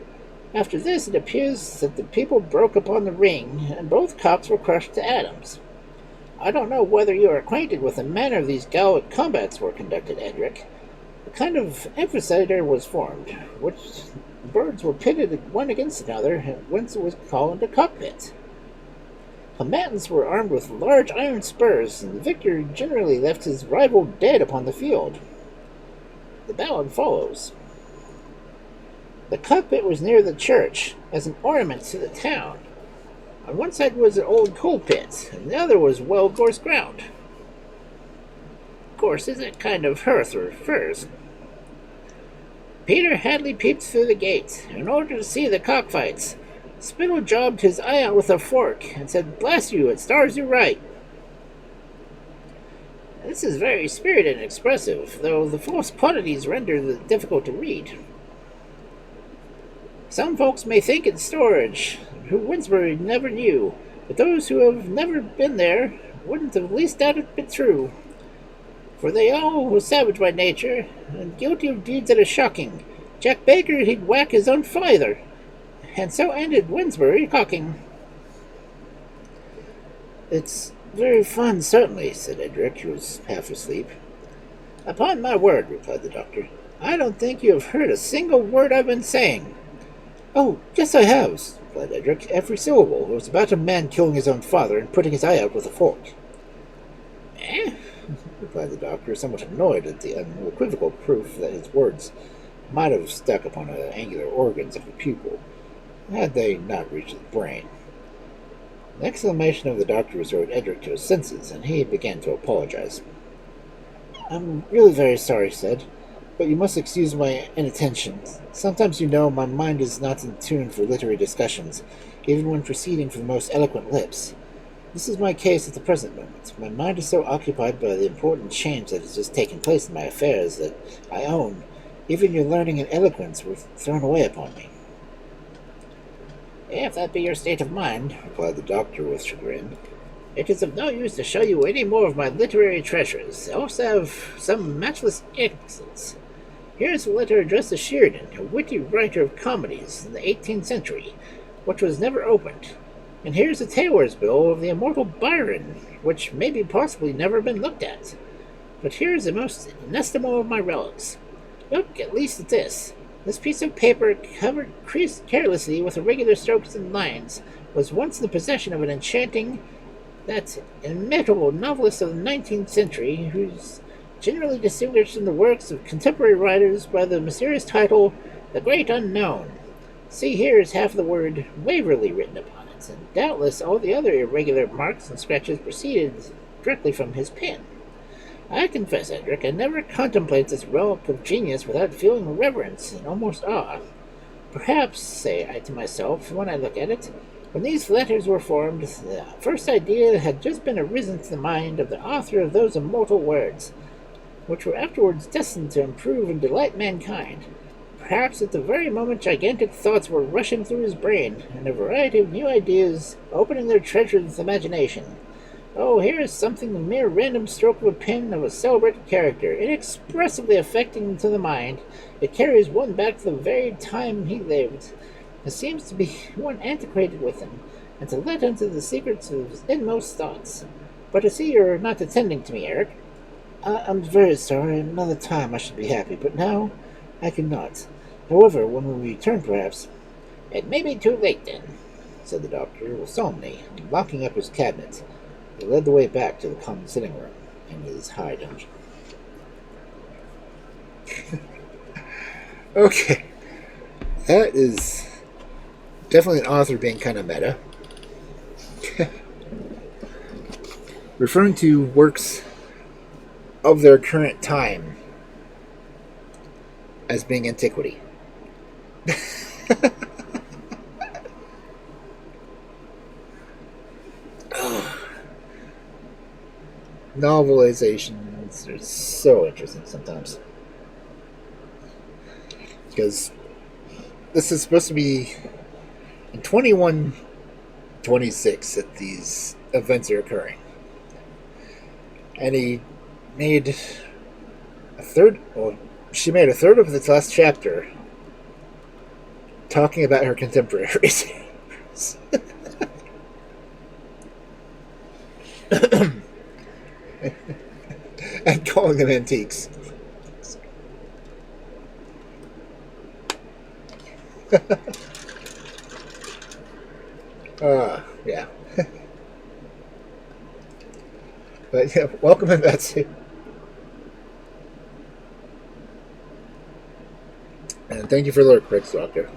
After this, it appears that the people broke upon the ring, and both cocks were crushed to atoms. I don't know whether you are acquainted with the manner these Gallic combats were conducted, Edric. A kind of amphitheater was formed, which birds were pitted one against another, whence it was called a cockpit. Combatants were armed with large iron spurs, and the victor generally left his rival dead upon the field. The ballad follows. The cockpit was near the church, as an ornament to the town. On one side was an old coal pit, and the other was well-coursed ground. Course is a kind of hearth or furze. Peter Hadley peeped through the gate, in order to see the cockfights. Spittle jobbed his eye out with a fork, and said, "Bless you, it stars you right." This is very spirited and expressive, though the false quantities render it difficult to read. Some folks may think it storage, who Winsbury never knew, but those who have never been there wouldn't have least doubted it true. For they all were savage by nature, and guilty of deeds that are shocking. Jack Baker he'd whack his own father, and so ended Winsbury cocking. "It's very fun, certainly," said Edric, who was half asleep. "Upon my word," replied the doctor, "I don't think you have heard a single word I've been saying." "Oh, yes, I have," replied Edric. "Every syllable. It was about a man killing his own father and putting his eye out with a fork." "Eh?" replied the doctor, somewhat annoyed at the unequivocal proof that his words might have stuck upon the angular organs of the pupil, had they not reached the brain. The exclamation of the doctor restored Edric to his senses, and he began to apologize. "I'm really very sorry," he said, "but you must excuse my inattention. Sometimes, you know, my mind is not in tune for literary discussions, even when proceeding from the most eloquent lips. This is my case at the present moment. My mind is so occupied by the important change that has just taken place in my affairs that I own even your learning and eloquence were thrown away upon me." "If that be your state of mind," replied the doctor with chagrin, It is of no use to show you any more of my literary treasures. I also have some matchless excellence. Here's a letter addressed to Sheridan, a witty writer of comedies in the 18th century, which was never opened. And here's a tailor's bill of the immortal Byron, which maybe possibly never been looked at. But here's the most inestimable of my relics. Look at least at this. This piece of paper, covered creased carelessly with irregular strokes and lines, was once the possession of an enchanting, that inimitable novelist of the 19th century, who's generally distinguished in the works of contemporary writers by the mysterious title, The Great Unknown. See, here is half the word Waverley written upon it, and doubtless all the other irregular marks and scratches proceeded directly from his pen. I confess, Edric, I never contemplate this relic of genius without feeling reverence and almost awe. Perhaps, say I to myself, when I look at it, when these letters were formed, the first idea had just been arisen to the mind of the author of those immortal words, which were afterwards destined to improve and delight mankind. Perhaps at the very moment gigantic thoughts were rushing through his brain, and a variety of new ideas opening their treacherous imagination. Oh, here is something the mere random stroke of a pen of a celebrated character, inexpressibly affecting to the mind. It carries one back to the very time he lived. It seems to be one antiquated with him, and to let into the secrets of his inmost thoughts. But I see you're not attending to me, Eric. I'm very sorry. Another time I should be happy, but now I cannot. However, when we return, perhaps... It may be too late, then, said the doctor solemnly, locking up his cabinet. He led the way back to the common sitting room in his high dungeon. Okay. That is definitely an author being kind of meta. Referring to works of their current time as being antiquity. Novelizations are so interesting sometimes. Because this is supposed to be in 2126 that these events are occurring. And he made she made a third of the last chapter talking about her contemporaries. And calling them antiques. Yeah. But yeah, welcome in, Betsy. And thank you for the lurk, Rick's Doctor.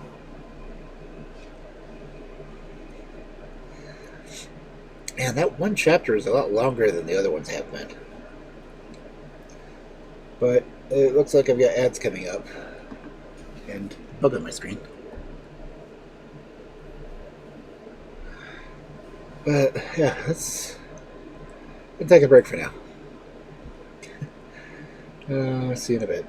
Man, that one chapter is a lot longer than the other ones have been. But it looks like I've got ads coming up. And bug on my screen. But yeah, let's take a break for now. See you in a bit.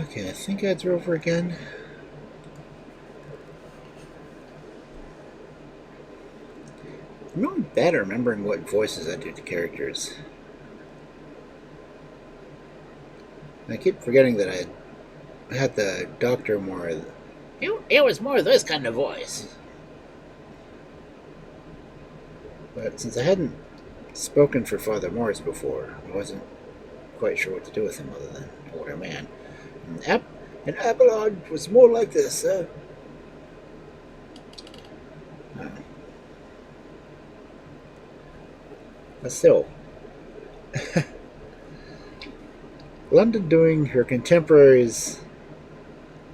Okay, I think ads are over again. I'm really bad at remembering what voices I do to characters. I keep forgetting that I had the Doctor more. It was more this kind of voice. But since I hadn't spoken for Father Morris before, I wasn't quite sure what to do with him other than older man. And Abelard was more like this, but still, London doing her contemporaries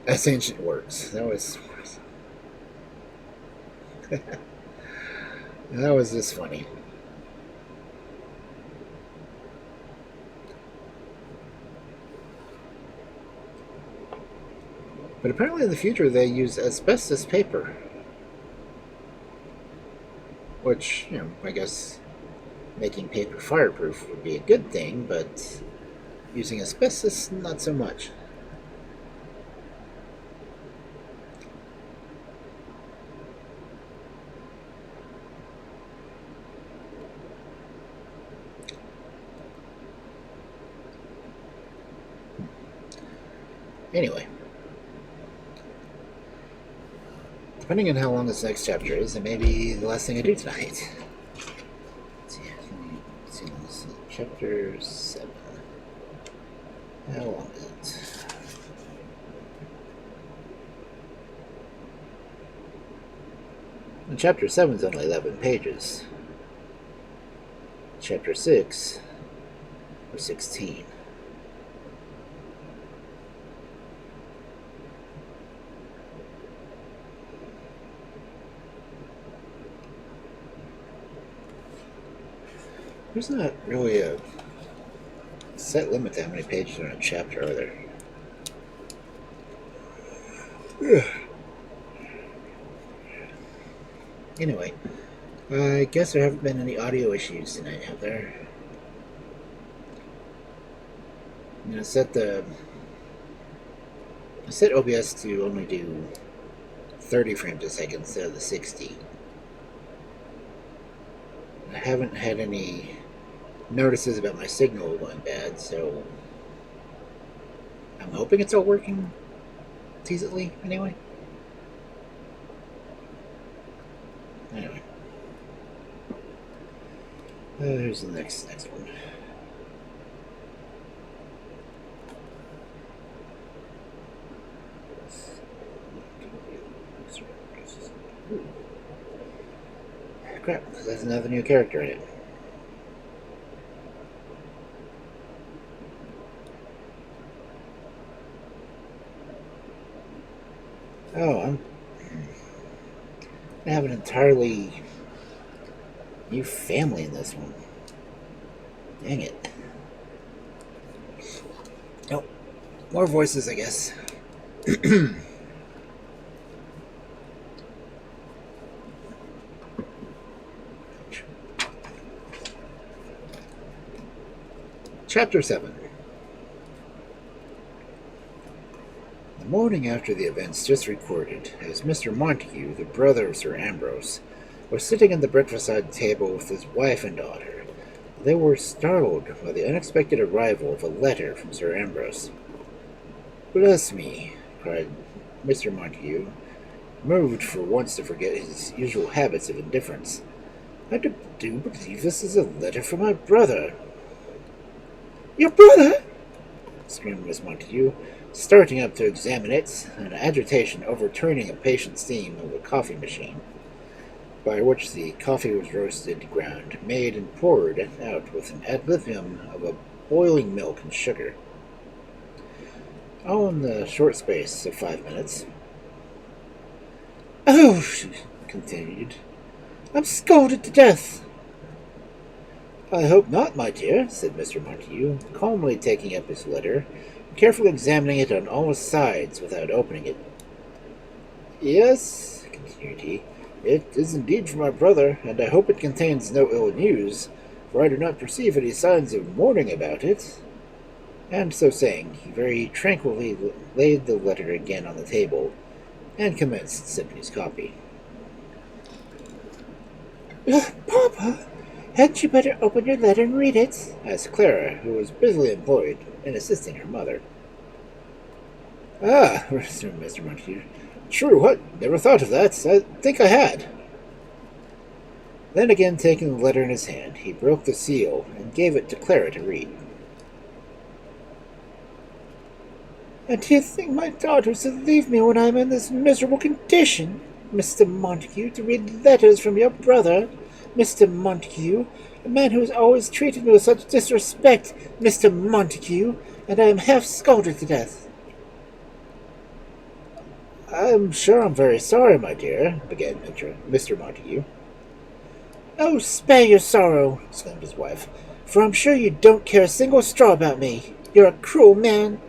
as ancient works. That was just funny. But apparently in the future they use asbestos paper. Which, I guess making paper fireproof would be a good thing, but using asbestos, not so much. Anyway, depending on how long this next chapter is, it may be the last thing I do tonight. Let's see, this is chapter 7. How long is it? And chapter 7 is only 11 pages. Chapter 6 was 16. There's not really a set limit to how many pages are in a chapter, are there? Anyway, I guess there haven't been any audio issues tonight, have there? I'm gonna set OBS to only do 30 frames a second instead of the 60. I haven't had any notices about my signal going bad, so I'm hoping it's all working decently anyway. Anyway. Here's the next one. Crap, there's another new character in it. Oh, I have an entirely new family in this one. Dang it. Oh, more voices, I guess. Chapter 7. The morning after the events just recorded, as Mr. Montague, the brother of Sir Ambrose, was sitting at the breakfast-side table with his wife and daughter, they were startled by the unexpected arrival of a letter from Sir Ambrose. "Bless me," cried Mr. Montague, moved for once to forget his usual habits of indifference. "I do believe this is a letter from my brother." "Your brother?" screamed Miss Montague, starting up to examine it, in agitation overturning a patient steam of a coffee machine, by which the coffee was roasted, ground, made, and poured out with an ad libitum of boiling milk and sugar. All in the short space of 5 minutes. "Oh," she continued, "I'm scalded to death." "I hope not, my dear," said Mr. Montague, calmly taking up his letter, and carefully examining it on all sides without opening it. "Yes," continued he, "it is indeed from my brother, and I hope it contains no ill news, for I do not perceive any signs of mourning about it. And so saying, he very tranquilly laid the letter again on the table and commenced sipping his coffee. Papa, hadn't you better open your letter and read it? Asked Clara, who was busily employed in assisting her mother. Ah, resumed Mr. Montague. True, what? Never thought of that. I think I had. Then again taking the letter in his hand, he broke the seal and gave it to Clara to read. And do you think my daughters would leave me when I am in this miserable condition, Mr. Montague, to read letters from your brother, Mr. Montague, a man who has always treated me with such disrespect, Mr. Montague, and I am half scalded to death? I'm sure I'm very sorry, my dear, began Mr. Montague. Oh, spare your sorrow, exclaimed his wife, for I'm sure you don't care a single straw about me. You're a cruel man.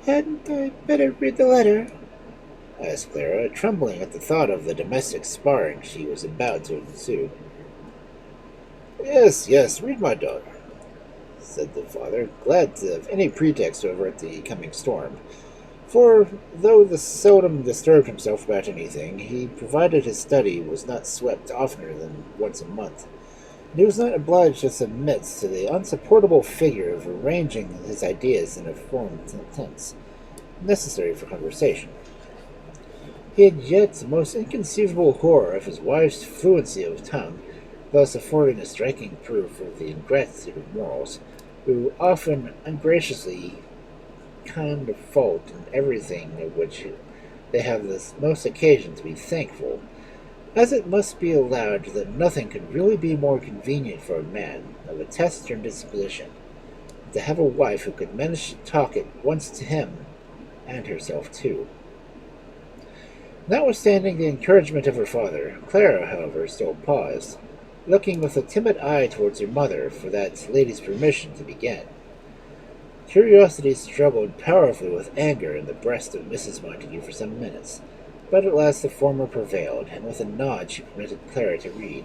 Hadn't I better read the letter? Asked Clara, trembling at the thought of the domestic sparring she was about to ensue. Yes, yes, read, my daughter, said the father, glad to have any pretext to avert the coming storm. For, though the seldom disturbed himself about anything, he provided his study was not swept oftener than once a month, and he was not obliged to submit to the unsupportable figure of arranging his ideas in a form tense, necessary for conversation. He had yet the most inconceivable horror of his wife's fluency of tongue, thus affording a striking proof of the ingratitude of mortals, who often ungraciously kind of fault in everything of which they have the most occasion to be thankful, as it must be allowed that nothing could really be more convenient for a man of a taciturn disposition than to have a wife who could manage to talk at once to him and herself too. Notwithstanding the encouragement of her father, Clara, however, still paused, looking with a timid eye towards her mother for that lady's permission to begin. Curiosity struggled powerfully with anger in the breast of Mrs. Montague for some minutes, but at last the former prevailed, and with a nod she permitted Clara to read.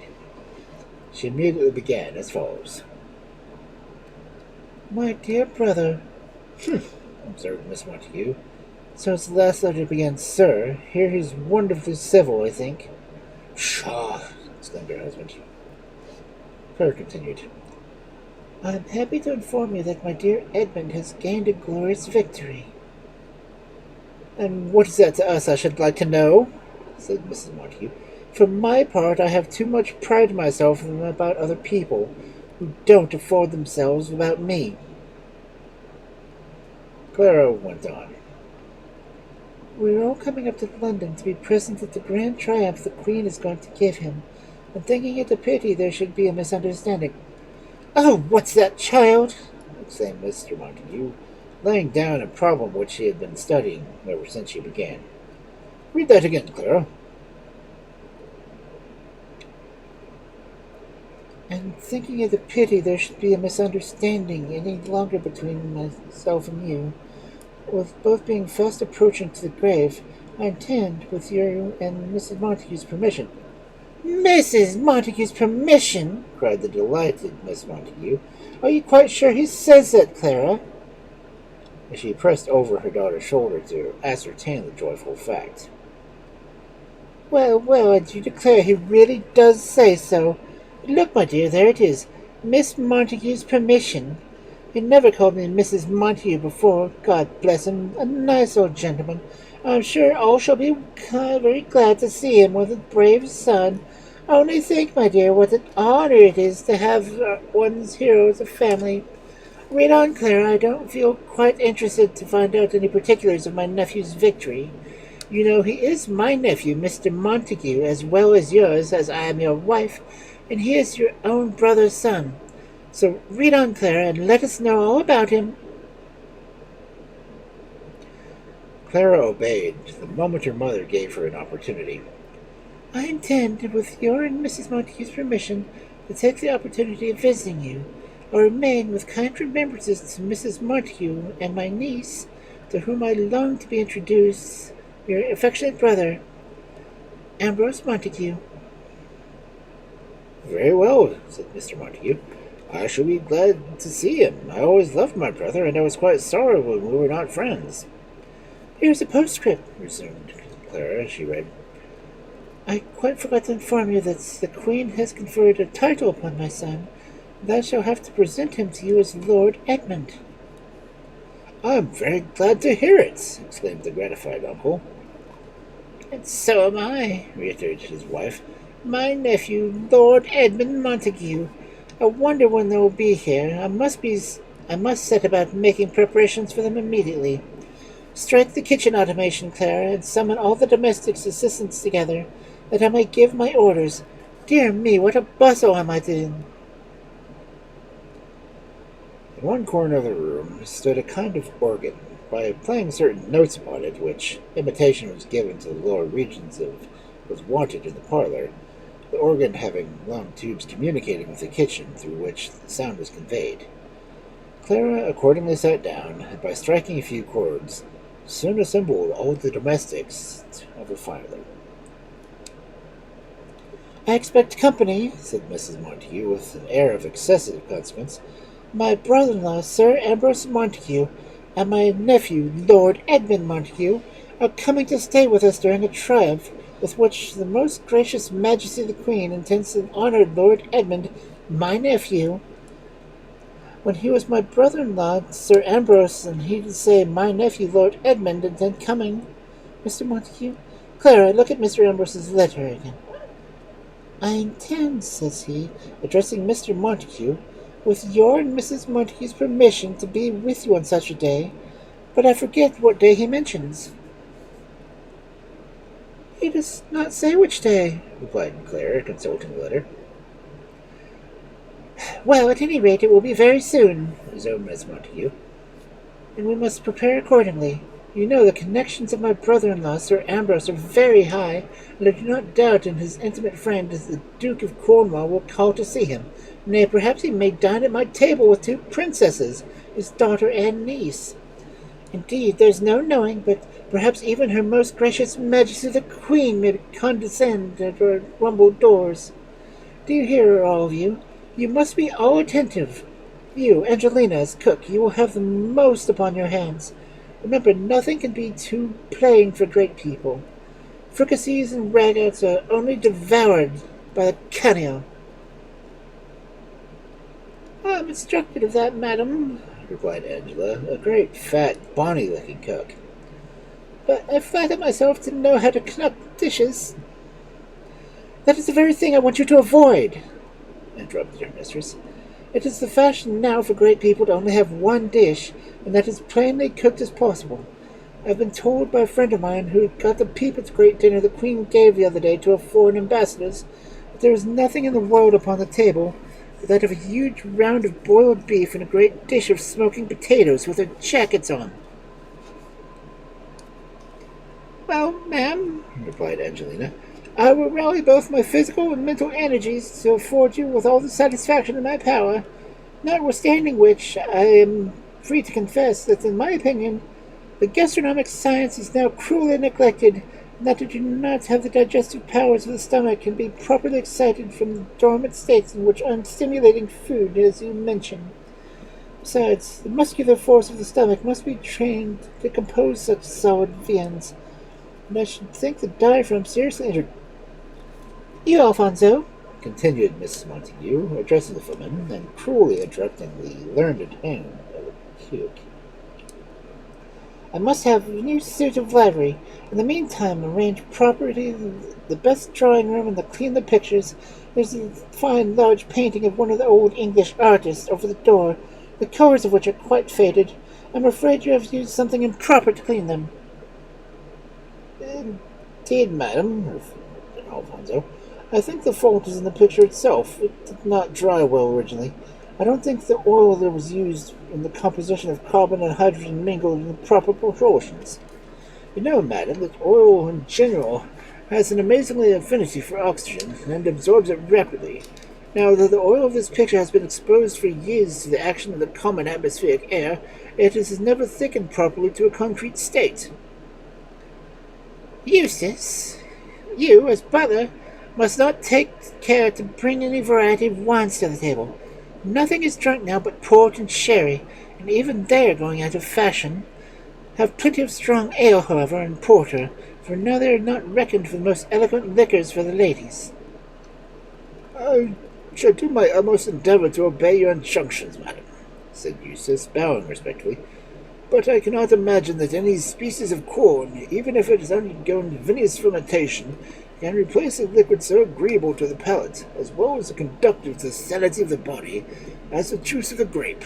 She immediately began as follows. My dear brother, observed Miss Montague, so his last letter began, Sir. Here he's wonderfully civil, I think. Pshaw! Exclaimed her husband. Clara continued. I am happy to inform you that my dear Edmund has gained a glorious victory. And what is that to us, I should like to know? Said Mrs. Montague. For my part, I have too much pride in myself about other people, who don't afford themselves without me. Clara went on. We are all coming up to London to be present at the grand triumph the Queen is going to give him, and thinking it a pity there should be a misunderstanding. Oh, what's that, child? Exclaimed Mr. Montague, laying down a problem which she had been studying ever since she began. Read that again, Clara. And thinking it a pity there should be a misunderstanding any longer between myself and you, with both being fast approaching to the grave, I intend, with your and Mrs. Montague's permission. Mrs. Montague's permission? Cried the delighted Miss Montague. Are you quite sure he says that, Clara? And she pressed over her daughter's shoulder to ascertain the joyful fact. Well, I do declare he really does say so. Look, my dear, there it is. Miss Montague's permission. He never called me Mrs. Montague before. God bless him, a nice old gentleman. I'm sure all shall be very glad to see him with a brave son. Only think, my dear, what an honor it is to have one's hero as a family. Read on, Clara. I don't feel quite interested to find out any particulars of my nephew's victory. You know he is my nephew, Mr. Montague, as well as yours, as I am your wife, and he is your own brother's son. So read on, Clara, and let us know all about him. Clara obeyed the moment her mother gave her an opportunity. I intend, with your and Mrs. Montague's permission, to take the opportunity of visiting you. I remain with kind remembrances to Mrs. Montague and my niece, to whom I long to be introduced, your affectionate brother, Ambrose Montague. Very well, said Mr. Montague. I shall be glad to see him. I always loved my brother, and I was quite sorry when we were not friends.
Here's a postscript, resumed Clara as she read. I quite forgot to inform you that the Queen has conferred a title upon my son, and I shall have to present him to you as Lord Edmund.
I am very glad to hear it, exclaimed the gratified uncle.
And so am I, reiterated his wife. My nephew, Lord Edmund Montague. I wonder when they will be here. I must set about making preparations for them immediately. Strike the kitchen automation, Clara, and summon all the domestics' assistants together, that I may give my orders. Dear me, what a bustle am I in!
In one corner of the room stood a kind of organ. By playing certain notes upon it, which imitation was given to the lower regions of was wanted in the parlor, the organ having long tubes communicating with the kitchen through which the sound was conveyed. Clara accordingly sat down, and by striking a few chords, soon assembled all the domestics of the family.
I expect company, said Mrs. Montague, with an air of excessive consequence. My brother-in-law, Sir Ambrose Montague, and my nephew, Lord Edmund Montague, are coming to stay with us during a triumph with which the most gracious Majesty the Queen intends to honor Lord Edmund, my nephew. When he was my brother-in-law, Sir Ambrose, and he would say, my nephew, Lord Edmund, and then coming. Mr. Montague, Clara, look at Mr. Ambrose's letter again. I intend, says he, addressing Mr. Montague, with your and Mrs. Montague's permission to be with you on such a day, but I forget what day he mentions. He does not say which day, replied Clara, consulting the letter. Well, at any rate, it will be very soon, resumed Miss Montague, and we must prepare accordingly. You know the connections of my brother-in-law, Sir Ambrose, are very high, and I do not doubt in his intimate friend, the Duke of Cornwall, will call to see him. Nay, perhaps he may dine at my table with 2 princesses, his daughter and niece. Indeed, there's no knowing, but perhaps even her most gracious Majesty the Queen may condescend at our humble doors. Do you hear, all of you? You must be all attentive. You, Angelina, as cook, you will have the most upon your hands. Remember, nothing can be too plain for great people. Fricassees and ragouts are only devoured by the canaille. I am instructed of that, madam, replied Angela, a great, fat, bonny-looking cook. But I flatter myself to know how to conduct dishes. That is the very thing I want you to avoid, interrupted her mistress. It is the fashion now for great people to only have one dish, and that as plainly cooked as possible. I've been told by a friend of mine who got the peep at the great dinner the Queen gave the other day to her foreign ambassadors, that there is nothing in the world upon the table but that of a huge round of boiled beef and a great dish of smoking potatoes with their jackets on. Well, ma'am, replied Angelina, I will rally both my physical and mental energies to afford you with all the satisfaction in my power, notwithstanding which I am free to confess that, in my opinion, the gastronomic science is now cruelly neglected, and that I do not have the digestive powers of the stomach can be properly excited from the dormant states in which unstimulating food, as you mention. Besides, the muscular force of the stomach must be trained to compose such solid viands, and I should think the diaphragm seriously injured. You, Alfonso, continued Mrs. Montague, addressing the footman, and cruelly interrupting the learned hand of the cook. I must have a new suit of livery. In the meantime, arrange properly the best drawing room and clean the pictures. There's a fine large painting of one of the old English artists over the door, the colours of which are quite faded. I'm afraid you have used something improper to clean them. Indeed, madam, replied Alfonso, I think the fault is in the picture itself. It did not dry well originally. I don't think the oil that was used in the composition of carbon and hydrogen mingled in the proper proportions. You know, madam, that oil in general has an amazingly affinity for oxygen and absorbs it rapidly. Now, though the oil of this picture has been exposed for years to the action of the common atmospheric air, it has never thickened properly to a concrete state. Eustace, you, as butler, must not take care to bring any variety of wines to the table. Nothing is drunk now but port and sherry, and even they are going out of fashion. Have plenty of strong ale, however, and porter, for now they are not reckoned for the most eloquent liquors for the ladies. I shall do my utmost endeavour to obey your injunctions, madam, said Eustace, bowing respectfully. But I cannot imagine that any species of corn, even if it has undergone vinous fermentation, can replace a liquid so agreeable to the palate, as well as conductive to the sanity of the body, as the juice of the grape.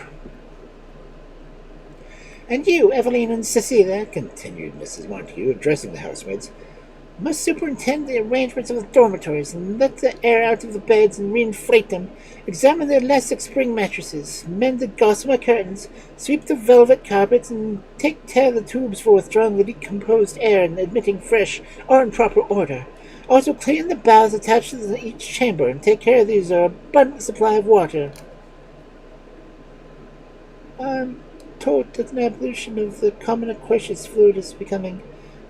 And you, Eveline and Cecilia, continued Mrs. Montague, addressing the housemaids, must superintend the arrangements of the dormitories, and let the air out of the beds and reinflate them. Examine the elastic spring mattresses, mend the gossamer curtains, sweep the velvet carpets, and take care of the tubes for withdrawing the decomposed air and admitting fresh or in proper order. Also clean the baths attached to each chamber, and take care of these abundant supply of water. I'm told that an ablution of the common aqueous fluid is becoming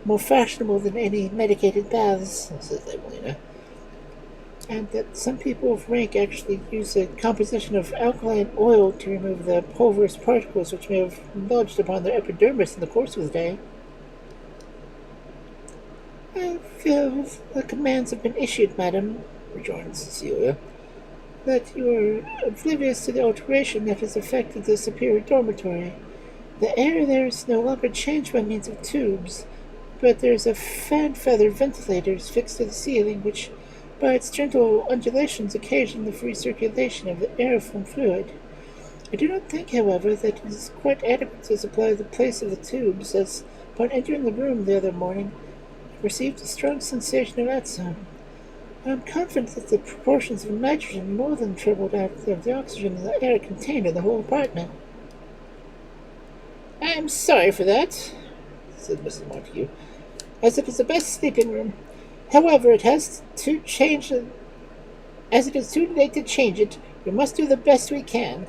more fashionable than any medicated baths, says Evelina, and that some people of rank actually use a composition of alkaline oil to remove the pulverous particles which may have lodged upon their epidermis in the course of the day. I feel the commands have been issued, madam, rejoined Cecilia, that you are oblivious to the alteration that has affected the superior dormitory. The air there is no longer changed by means of tubes, but there is a fan-feather ventilator fixed to the ceiling, which, by its gentle undulations, occasion the free circulation of the aeriform fluid. I do not think, however, that it is quite adequate to supply the place of the tubes, as, upon entering the room the other morning, I received a strong sensation of eczema. I am confident that the proportions of nitrogen more than trebled out of the oxygen in the air contained in the whole apartment. I am sorry for that, said Mrs. Montague, as it is the best sleeping room. However, as it is too late to change it, we must do the best we can.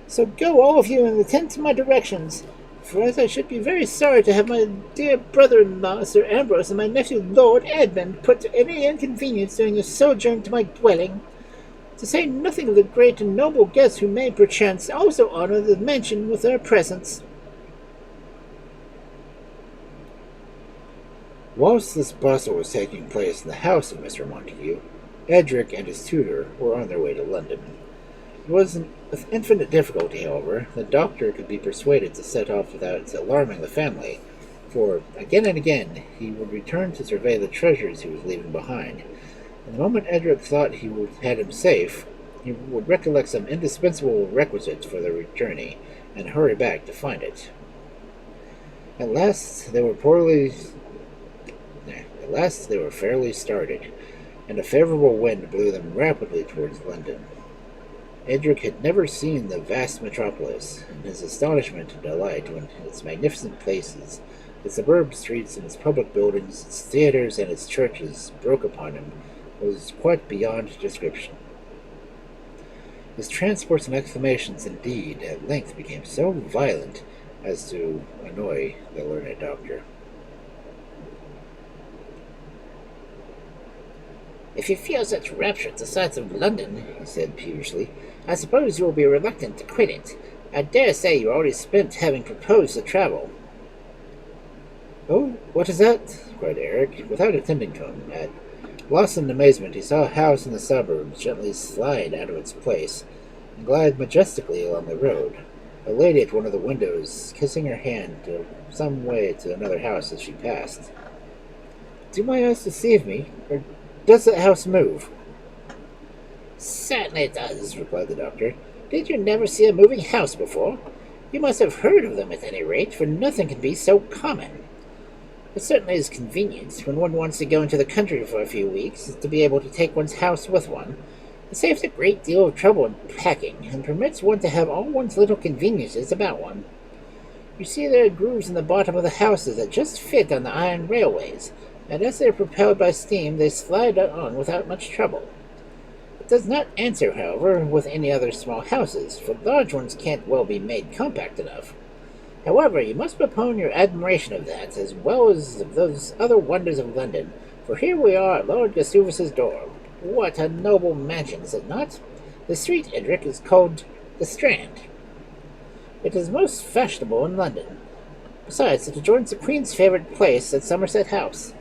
So go, all of you, and attend to my directions, for as I should be very sorry to have my dear brother-in-law, Sir Ambrose, and my nephew, Lord Edmund, put to any inconvenience during your sojourn to my dwelling, to say nothing of the great and noble guests who may, perchance, also honour the mansion with their presence.
Whilst this bustle was taking place in the house of Mr. Montague, Edric and his tutor were on their way to London. It was with infinite difficulty, however, the doctor could be persuaded to set off without alarming the family, for again and again he would return to survey the treasures he was leaving behind, and the moment Edric thought he had him safe, he would recollect some indispensable requisites for the journey, and hurry back to find it. At last they were fairly started, and a favorable wind blew them rapidly towards London. Edric had never seen the vast metropolis, and his astonishment and delight when its magnificent places, its suburb streets and its public buildings, its theatres and its churches broke upon him was quite beyond description. His transports and exclamations, indeed, at length became so violent as to annoy the learned doctor.
If you feel such rapture at the sights of London, he said peevishly, I suppose you will be reluctant to quit it. I dare say you are already spent having proposed to travel.
Oh, what is that? Cried Eric, without attending to him. Lost in amazement, he saw a house in the suburbs gently slide out of its place and glide majestically along the road, a lady at one of the windows kissing her hand some way to another house as she passed. Do my eyes deceive me, or does that house move?
Certainly it does, replied the doctor. Did you never see a moving house before? You must have heard of them at any rate, for nothing can be so common. It certainly is convenient, when one wants to go into the country for a few weeks, to be able to take one's house with one. It saves a great deal of trouble in packing, and permits one to have all one's little conveniences about one. You see, there are grooves in the bottom of the houses that just fit on the iron railways, and as they are propelled by steam, they slide on without much trouble. It does not answer, however, with any other small houses, for large ones can't well be made compact enough. However, you must postpone your admiration of that, as well as of those other wonders of London, for here we are at Lord Gustavus's door. What a noble mansion, is it not? The street, Edric, is called The Strand. It is most fashionable in London. Besides, it adjoins the Queen's favourite place at Somerset House.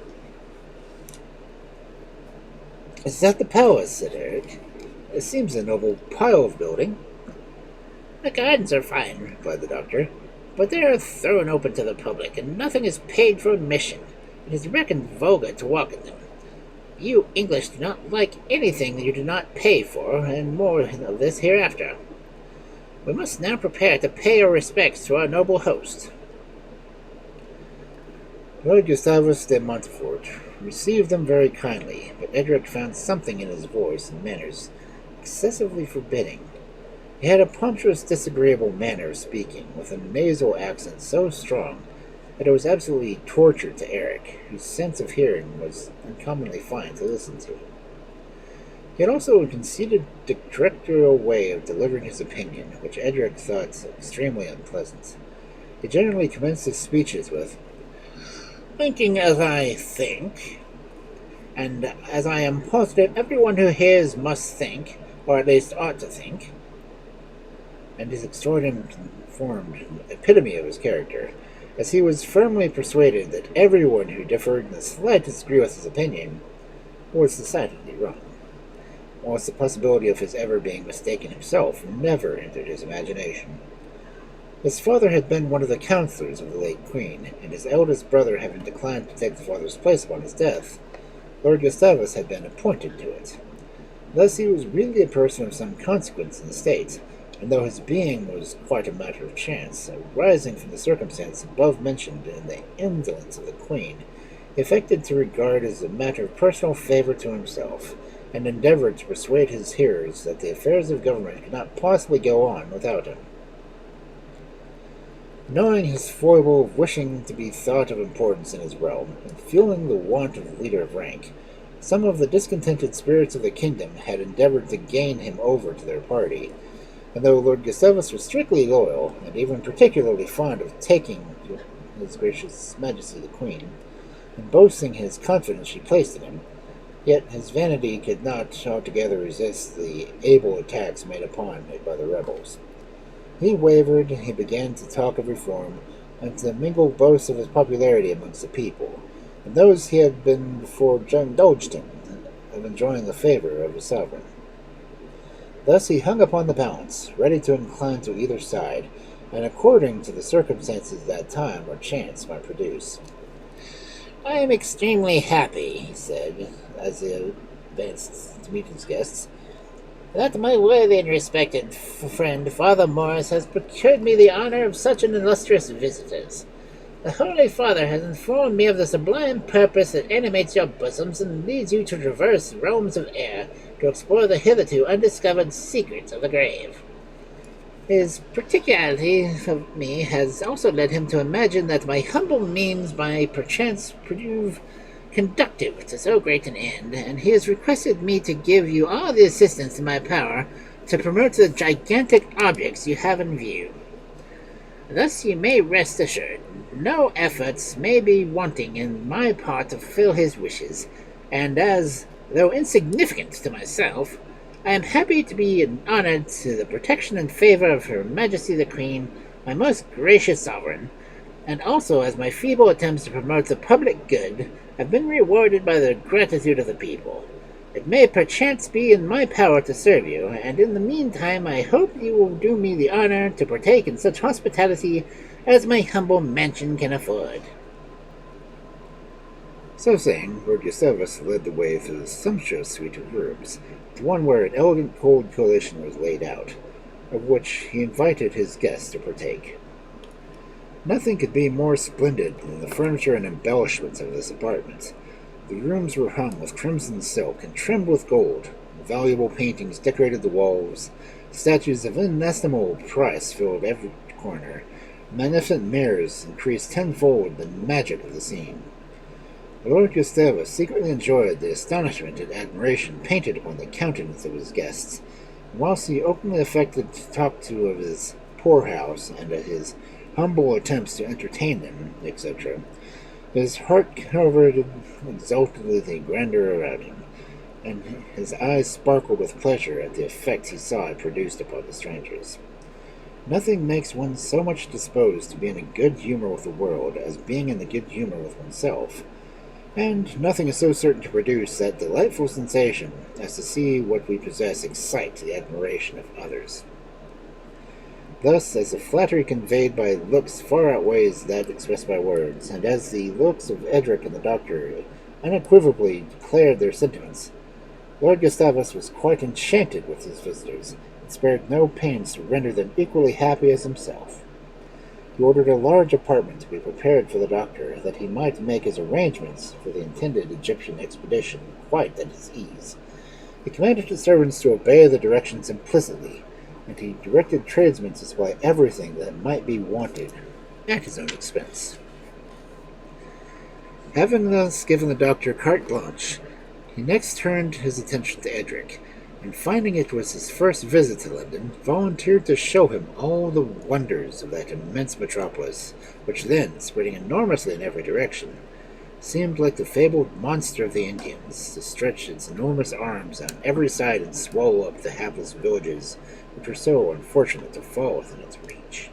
Is that the palace? Said Eric. It seems a noble pile of building. The gardens are fine, replied the doctor, but they are thrown open to the public, and nothing is paid for admission. It is reckoned vulgar to walk in them. You English do not like anything that you do not pay for, and more of this hereafter. We must now prepare to pay our respects to our noble host. Lord Gustavus de Montfort received them very kindly, but Edric found something in his voice and manners excessively forbidding. He had a pompous, disagreeable manner of speaking, with a nasal accent so strong that it was absolutely torture to Eric, whose sense of hearing was uncommonly fine to listen to. He had also a conceited, dictatorial way of delivering his opinion, which Edric thought extremely unpleasant. He generally commenced his speeches with, "Thinking as I think, and as I am positive everyone who hears must think, or at least ought to think," and his extraordinary formed epitome of his character, as he was firmly persuaded that everyone who differed in the slightest degree with his opinion was decidedly wrong, whilst the possibility of his ever being mistaken himself never entered his imagination. His father had been one of the counselors of the late Queen, and his eldest brother having declined to take the father's place upon his death, Lord Gustavus had been appointed to it. Thus he was really a person of some consequence in the state, and though his being was quite a matter of chance, arising from the circumstance above mentioned and the indolence of the Queen, he affected to regard as a matter of personal favour to himself, and endeavoured to persuade his hearers that the affairs of government could not possibly go on without him. Knowing his foible of wishing to be thought of importance in his realm, and feeling the want of a leader of rank, some of the discontented spirits of the kingdom had endeavoured to gain him over to their party, and though Lord Gustavus was strictly loyal, and even particularly fond of taking His Gracious Majesty the Queen, and boasting his confidence she placed in him, yet his vanity could not altogether resist the able attacks made upon it by the rebels. He wavered, he began to talk of reform, and to mingle boasts of his popularity amongst the people, and those he had been before indulged in, of enjoying the favour of his sovereign. Thus he hung upon the balance, ready to incline to either side, and according to the circumstances that time or chance might produce. "I am extremely happy," he said, as he advanced to meet his guests, "that my worthy and respected friend Father Morris has procured me the honour of such an illustrious visitors. The Holy Father has informed me of the sublime purpose that animates your bosoms and leads you to traverse realms of air to explore the hitherto undiscovered secrets of the grave. His particularity of me has also led him to imagine that my humble means may perchance prove conductive to so great an end, and he has requested me to give you all the assistance in my power to promote the gigantic objects you have in view. Thus you may rest assured, no efforts may be wanting in my part to fulfill his wishes, and as, though insignificant to myself, I am happy to be honoured to the protection and favour of Her Majesty the Queen, my most gracious sovereign, and also as my feeble attempts to promote the public good have been rewarded by the gratitude of the people. It may perchance be in my power to serve you, and in the meantime I hope you will do me the honour to partake in such hospitality as my humble mansion can afford."
So saying, Lord Gustavus led the way through the sumptuous suite of rooms, to one where an elegant cold collation was laid out, of which he invited his guests to partake. Nothing could be more splendid than the furniture and embellishments of this apartment. The rooms were hung with crimson silk and trimmed with gold. Valuable paintings decorated the walls. Statues of inestimable price filled every corner. Magnificent mirrors increased tenfold the magic of the scene. Lord Gustavus secretly enjoyed the astonishment and admiration painted upon the countenance of his guests, and whilst he openly affected to talk to of his poorhouse and of his humble attempts to entertain them, etc., his heart covered exultantly the grandeur around him, and his eyes sparkled with pleasure at the effect he saw it produced upon the strangers. Nothing makes one so much disposed to be in a good humor with the world as being in the good humor with oneself, and nothing is so certain to produce that delightful sensation as to see what we possess excite the admiration of others. Thus, as the flattery conveyed by looks far outweighs that expressed by words, and as the looks of Edric and the doctor unequivocally declared their sentiments, Lord Gustavus was quite enchanted with his visitors, and spared no pains to render them equally happy as himself. He ordered a large apartment to be prepared for the doctor, that he might make his arrangements for the intended Egyptian expedition quite at his ease. He commanded his servants to obey the directions implicitly, and he directed tradesmen to supply everything that might be wanted at his own expense. Having thus given the doctor carte blanche, he next turned his attention to Edric, and finding it was his first visit to London, volunteered to show him all the wonders of that immense metropolis, which then, spreading enormously in every direction, seemed like the fabled monster of the Indians, to stretch its enormous arms on every side and swallow up the hapless villages which were so unfortunate to fall within its reach.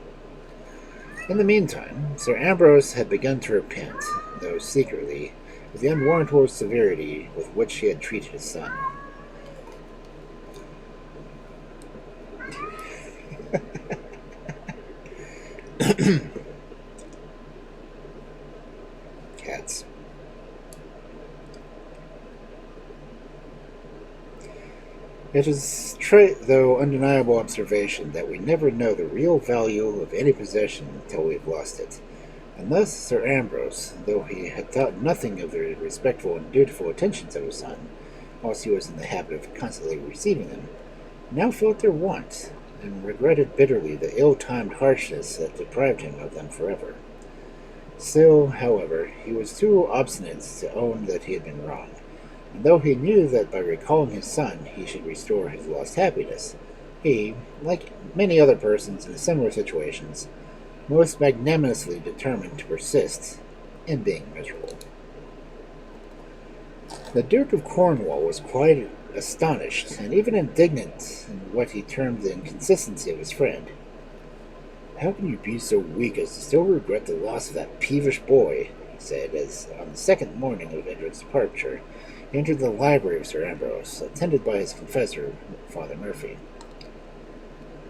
In the meantime, Sir Ambrose had begun to repent, though secretly, of the unwarrantable severity with which he had treated his son. Cats. It is trite, though undeniable observation, that we never know the real value of any possession until we have lost it. And thus Sir Ambrose, though he had thought nothing of the respectful and dutiful attentions of his son, whilst he was in the habit of constantly receiving them, now felt their want, and regretted bitterly the ill-timed harshness that deprived him of them forever. Still, however, he was too obstinate to own that he had been wrong, and though he knew that by recalling his son he should restore his lost happiness, he, like many other persons in similar situations, most magnanimously determined to persist in being miserable. The Duke of Cornwall was quite astonished, and even indignant in what he termed the inconsistency of his friend. "How can you be so weak as to still regret the loss of that peevish boy?" he said, as on the second morning of Edric's departure he entered the library of Sir Ambrose, attended by his confessor, Father Murphy.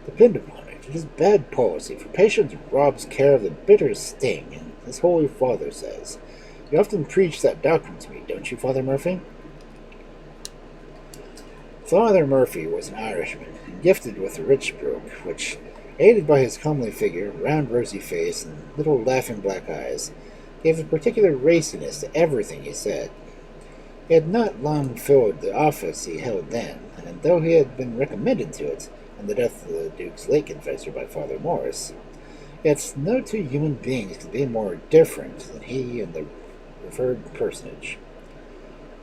"Depend upon it, it is bad policy, for patience robs care of the bitterest sting, and as Holy Father says. You often preach that doctrine to me, don't you, Father Murphy?" Father Murphy was an Irishman, and gifted with a rich brogue, which, aided by his comely figure, round rosy face, and little laughing black eyes, gave a particular raciness to everything he said. He had not long filled the office he held then, and though he had been recommended to it, on the death of the Duke's late confessor by Father Morris, yet no two human beings could be more different than he and the referred personage.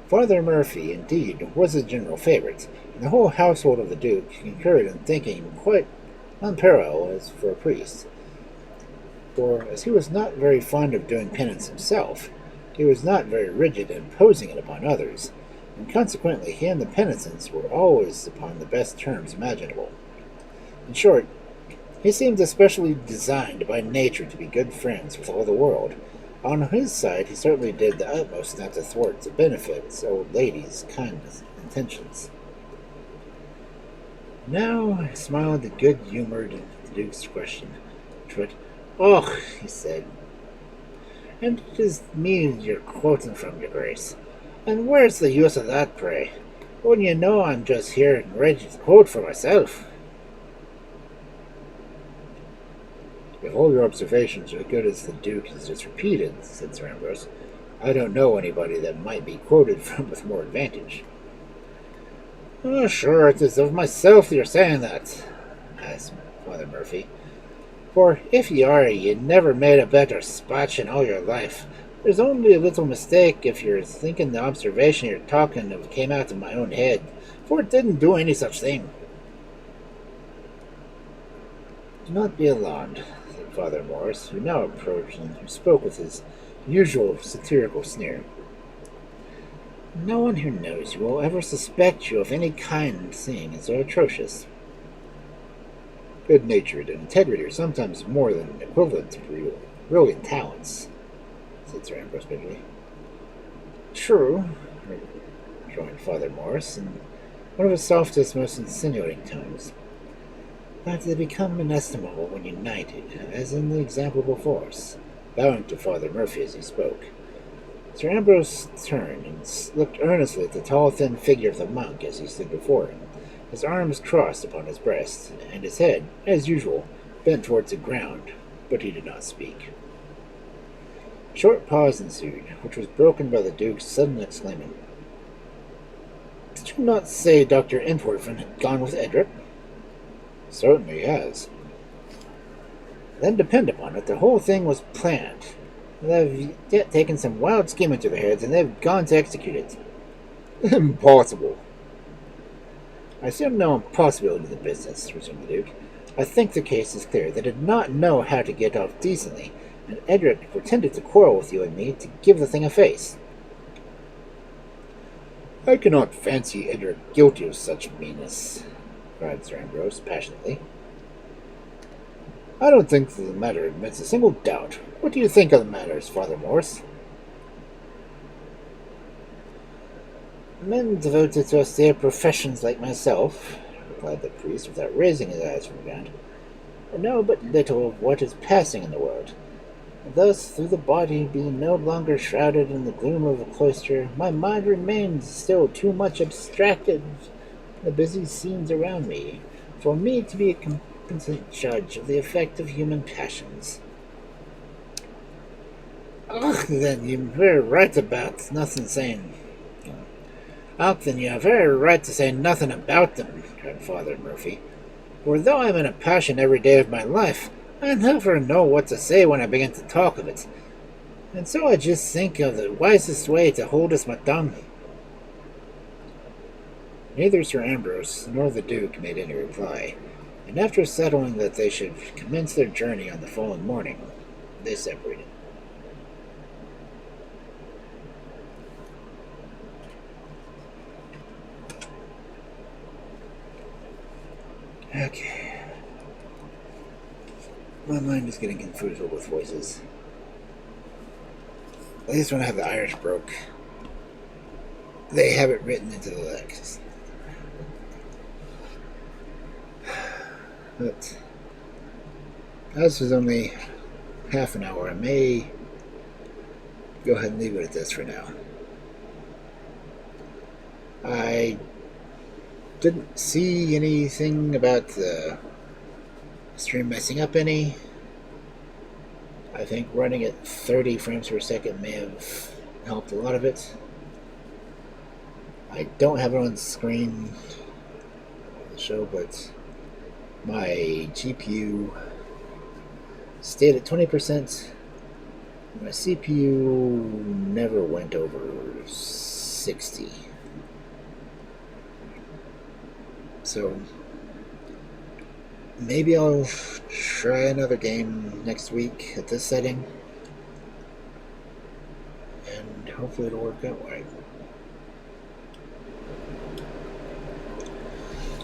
Father Murphy, indeed, was a general favorite, and the whole household of the Duke concurred in thinking him quite unparalleled as for a priest. For, as he was not very fond of doing penance himself, he was not very rigid in imposing it upon others, and consequently he and the penitents were always upon the best terms imaginable. In short, he seemed especially designed by nature to be good friends with all the world. On his side, he certainly did the utmost not to thwart the benefits old lady's kind intentions. Now I smiled at good-humored at the Duke's question. But, "Och," he said, "and it is me you're quoting from, your Grace. And where's the use of that, pray? When you know I'm just here and ready to quote for myself." "If all your observations are as good as the Duke has just repeated," said Sir Ambrose, "I don't know anybody that might be quoted from with more advantage." "Oh, sure, it is of myself you're saying that," asked Father Murphy. "For if ye are, ye never made a better spatch in all your life. There's only a little mistake if you're thinking the observation you're talking of came out of my own head, for it didn't do any such thing." "Do not be alarmed," said Father Morris, who now approached and who spoke with his usual satirical sneer.
No one who knows you will ever suspect you of any kind thing so atrocious.
Good-natured and integrity are sometimes more than equivalent to brilliant talents, said Sir Ambrose bitterly.
True,
rejoined Father Morris in one of his softest, most insinuating tones.
but they become inestimable when united, as in the example before us.
Bowing to Father Murphy as he spoke,
Sir Ambrose turned and looked earnestly at the tall, thin figure of the monk as he stood before him, his arms crossed upon his breast, and his head, as usual, bent towards the ground, but he did not speak. A short pause ensued, which was broken by the Duke suddenly exclaiming, "Did you not say Dr. Entwerfen had gone with Edric?"
Certainly he has.
Then depend upon it, the whole thing was planned. They've yet taken some wild scheme into their heads, and they've gone to execute it.
Impossible.
I see no impossibility in the business, resumed the Duke. I think the case is clear. They did not know how to get off decently, and Edric pretended to quarrel with you and me to give the thing a face.
I cannot fancy Edric guilty of such meanness, cried Sir Ambrose passionately.
I don't think the matter admits a single doubt. What do you think of the matters, Father Morris? Men devoted to austere professions like myself, replied the priest without raising his eyes from the ground, know but little of what is passing in the world. Thus, through the body being no longer shrouded in the gloom of a cloister, my mind remains still too much abstracted in the busy scenes around me for me to be a competent judge of the effect of human passions. Then you're very right about nothing saying. Then you're very right to say nothing about them, cried Father Murphy. For though I'm in a passion every day of my life, I never know what to say when I begin to talk of it. And so I just think of the wisest way to hold my tongue.
Neither Sir Ambrose nor the Duke made any reply, and after settling that they should commence their journey on the following morning, they separated. Okay. My mind is getting confused with voices. At least when I have the Irish broke, they have it written into the legs. But as was only half an hour, I may go ahead and leave it at this for now. I didn't see anything about the stream messing up any. I think running at 30 frames per second may have helped a lot of it. I don't have it on screen on the show, but my GPU stayed at 20%. My CPU never went over 60. So maybe I'll try another game next week at this setting, and hopefully it'll work out right.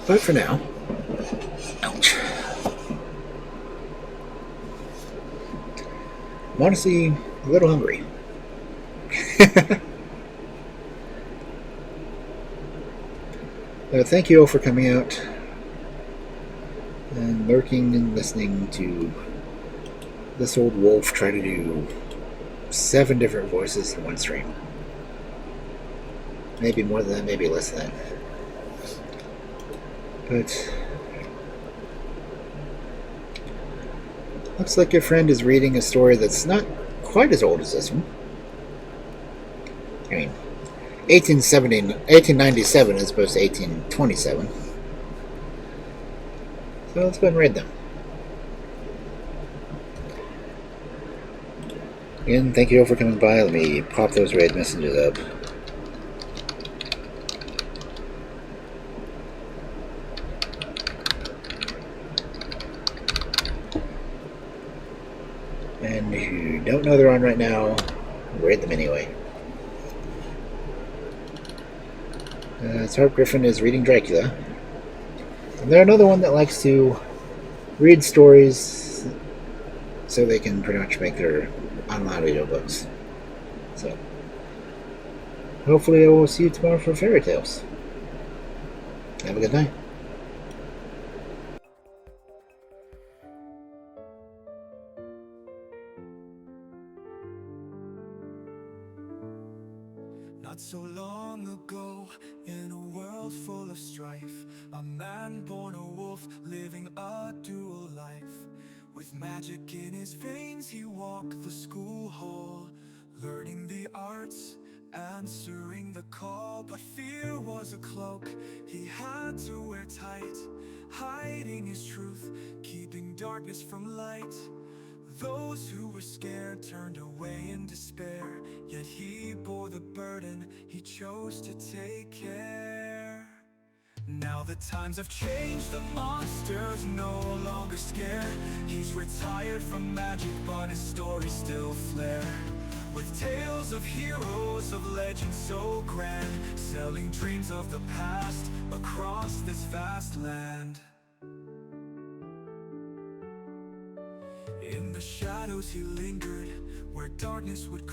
But for now, ouch. I'm honestly a little hungry. Thank you all for coming out and lurking and listening to this old wolf try to do 7 different voices in one stream. Maybe more than that, maybe less than that. But looks like your friend is reading a story that's not quite as old as this one. I mean, 1897 as opposed to 1827. So let's go ahead and read them. Again, thank you all for coming by. Let me pop those red messages up. And if you don't know they're on right now, read them anyway. Hart Griffin is reading Dracula. And they're another one that likes to read stories so they can pretty much make their online audiobooks. So, hopefully I will see you tomorrow for Fairy Tales. Have a good night.
Not so long ago, in a world full of strife, a man born a wolf, living a dual life. With magic in his veins, he walked the school hall, learning the arts, answering the call. But fear was a cloak he had to wear tight, hiding his truth, keeping darkness from light. Those who were scared turned away in despair, yet he bore the burden, he chose to take care. Now the times have changed, the monster's no longer scared. He's retired from magic, but his stories still flare, with tales of heroes, of legends so grand, selling dreams of the past across this vast land. In the shadows he lingered, where darkness would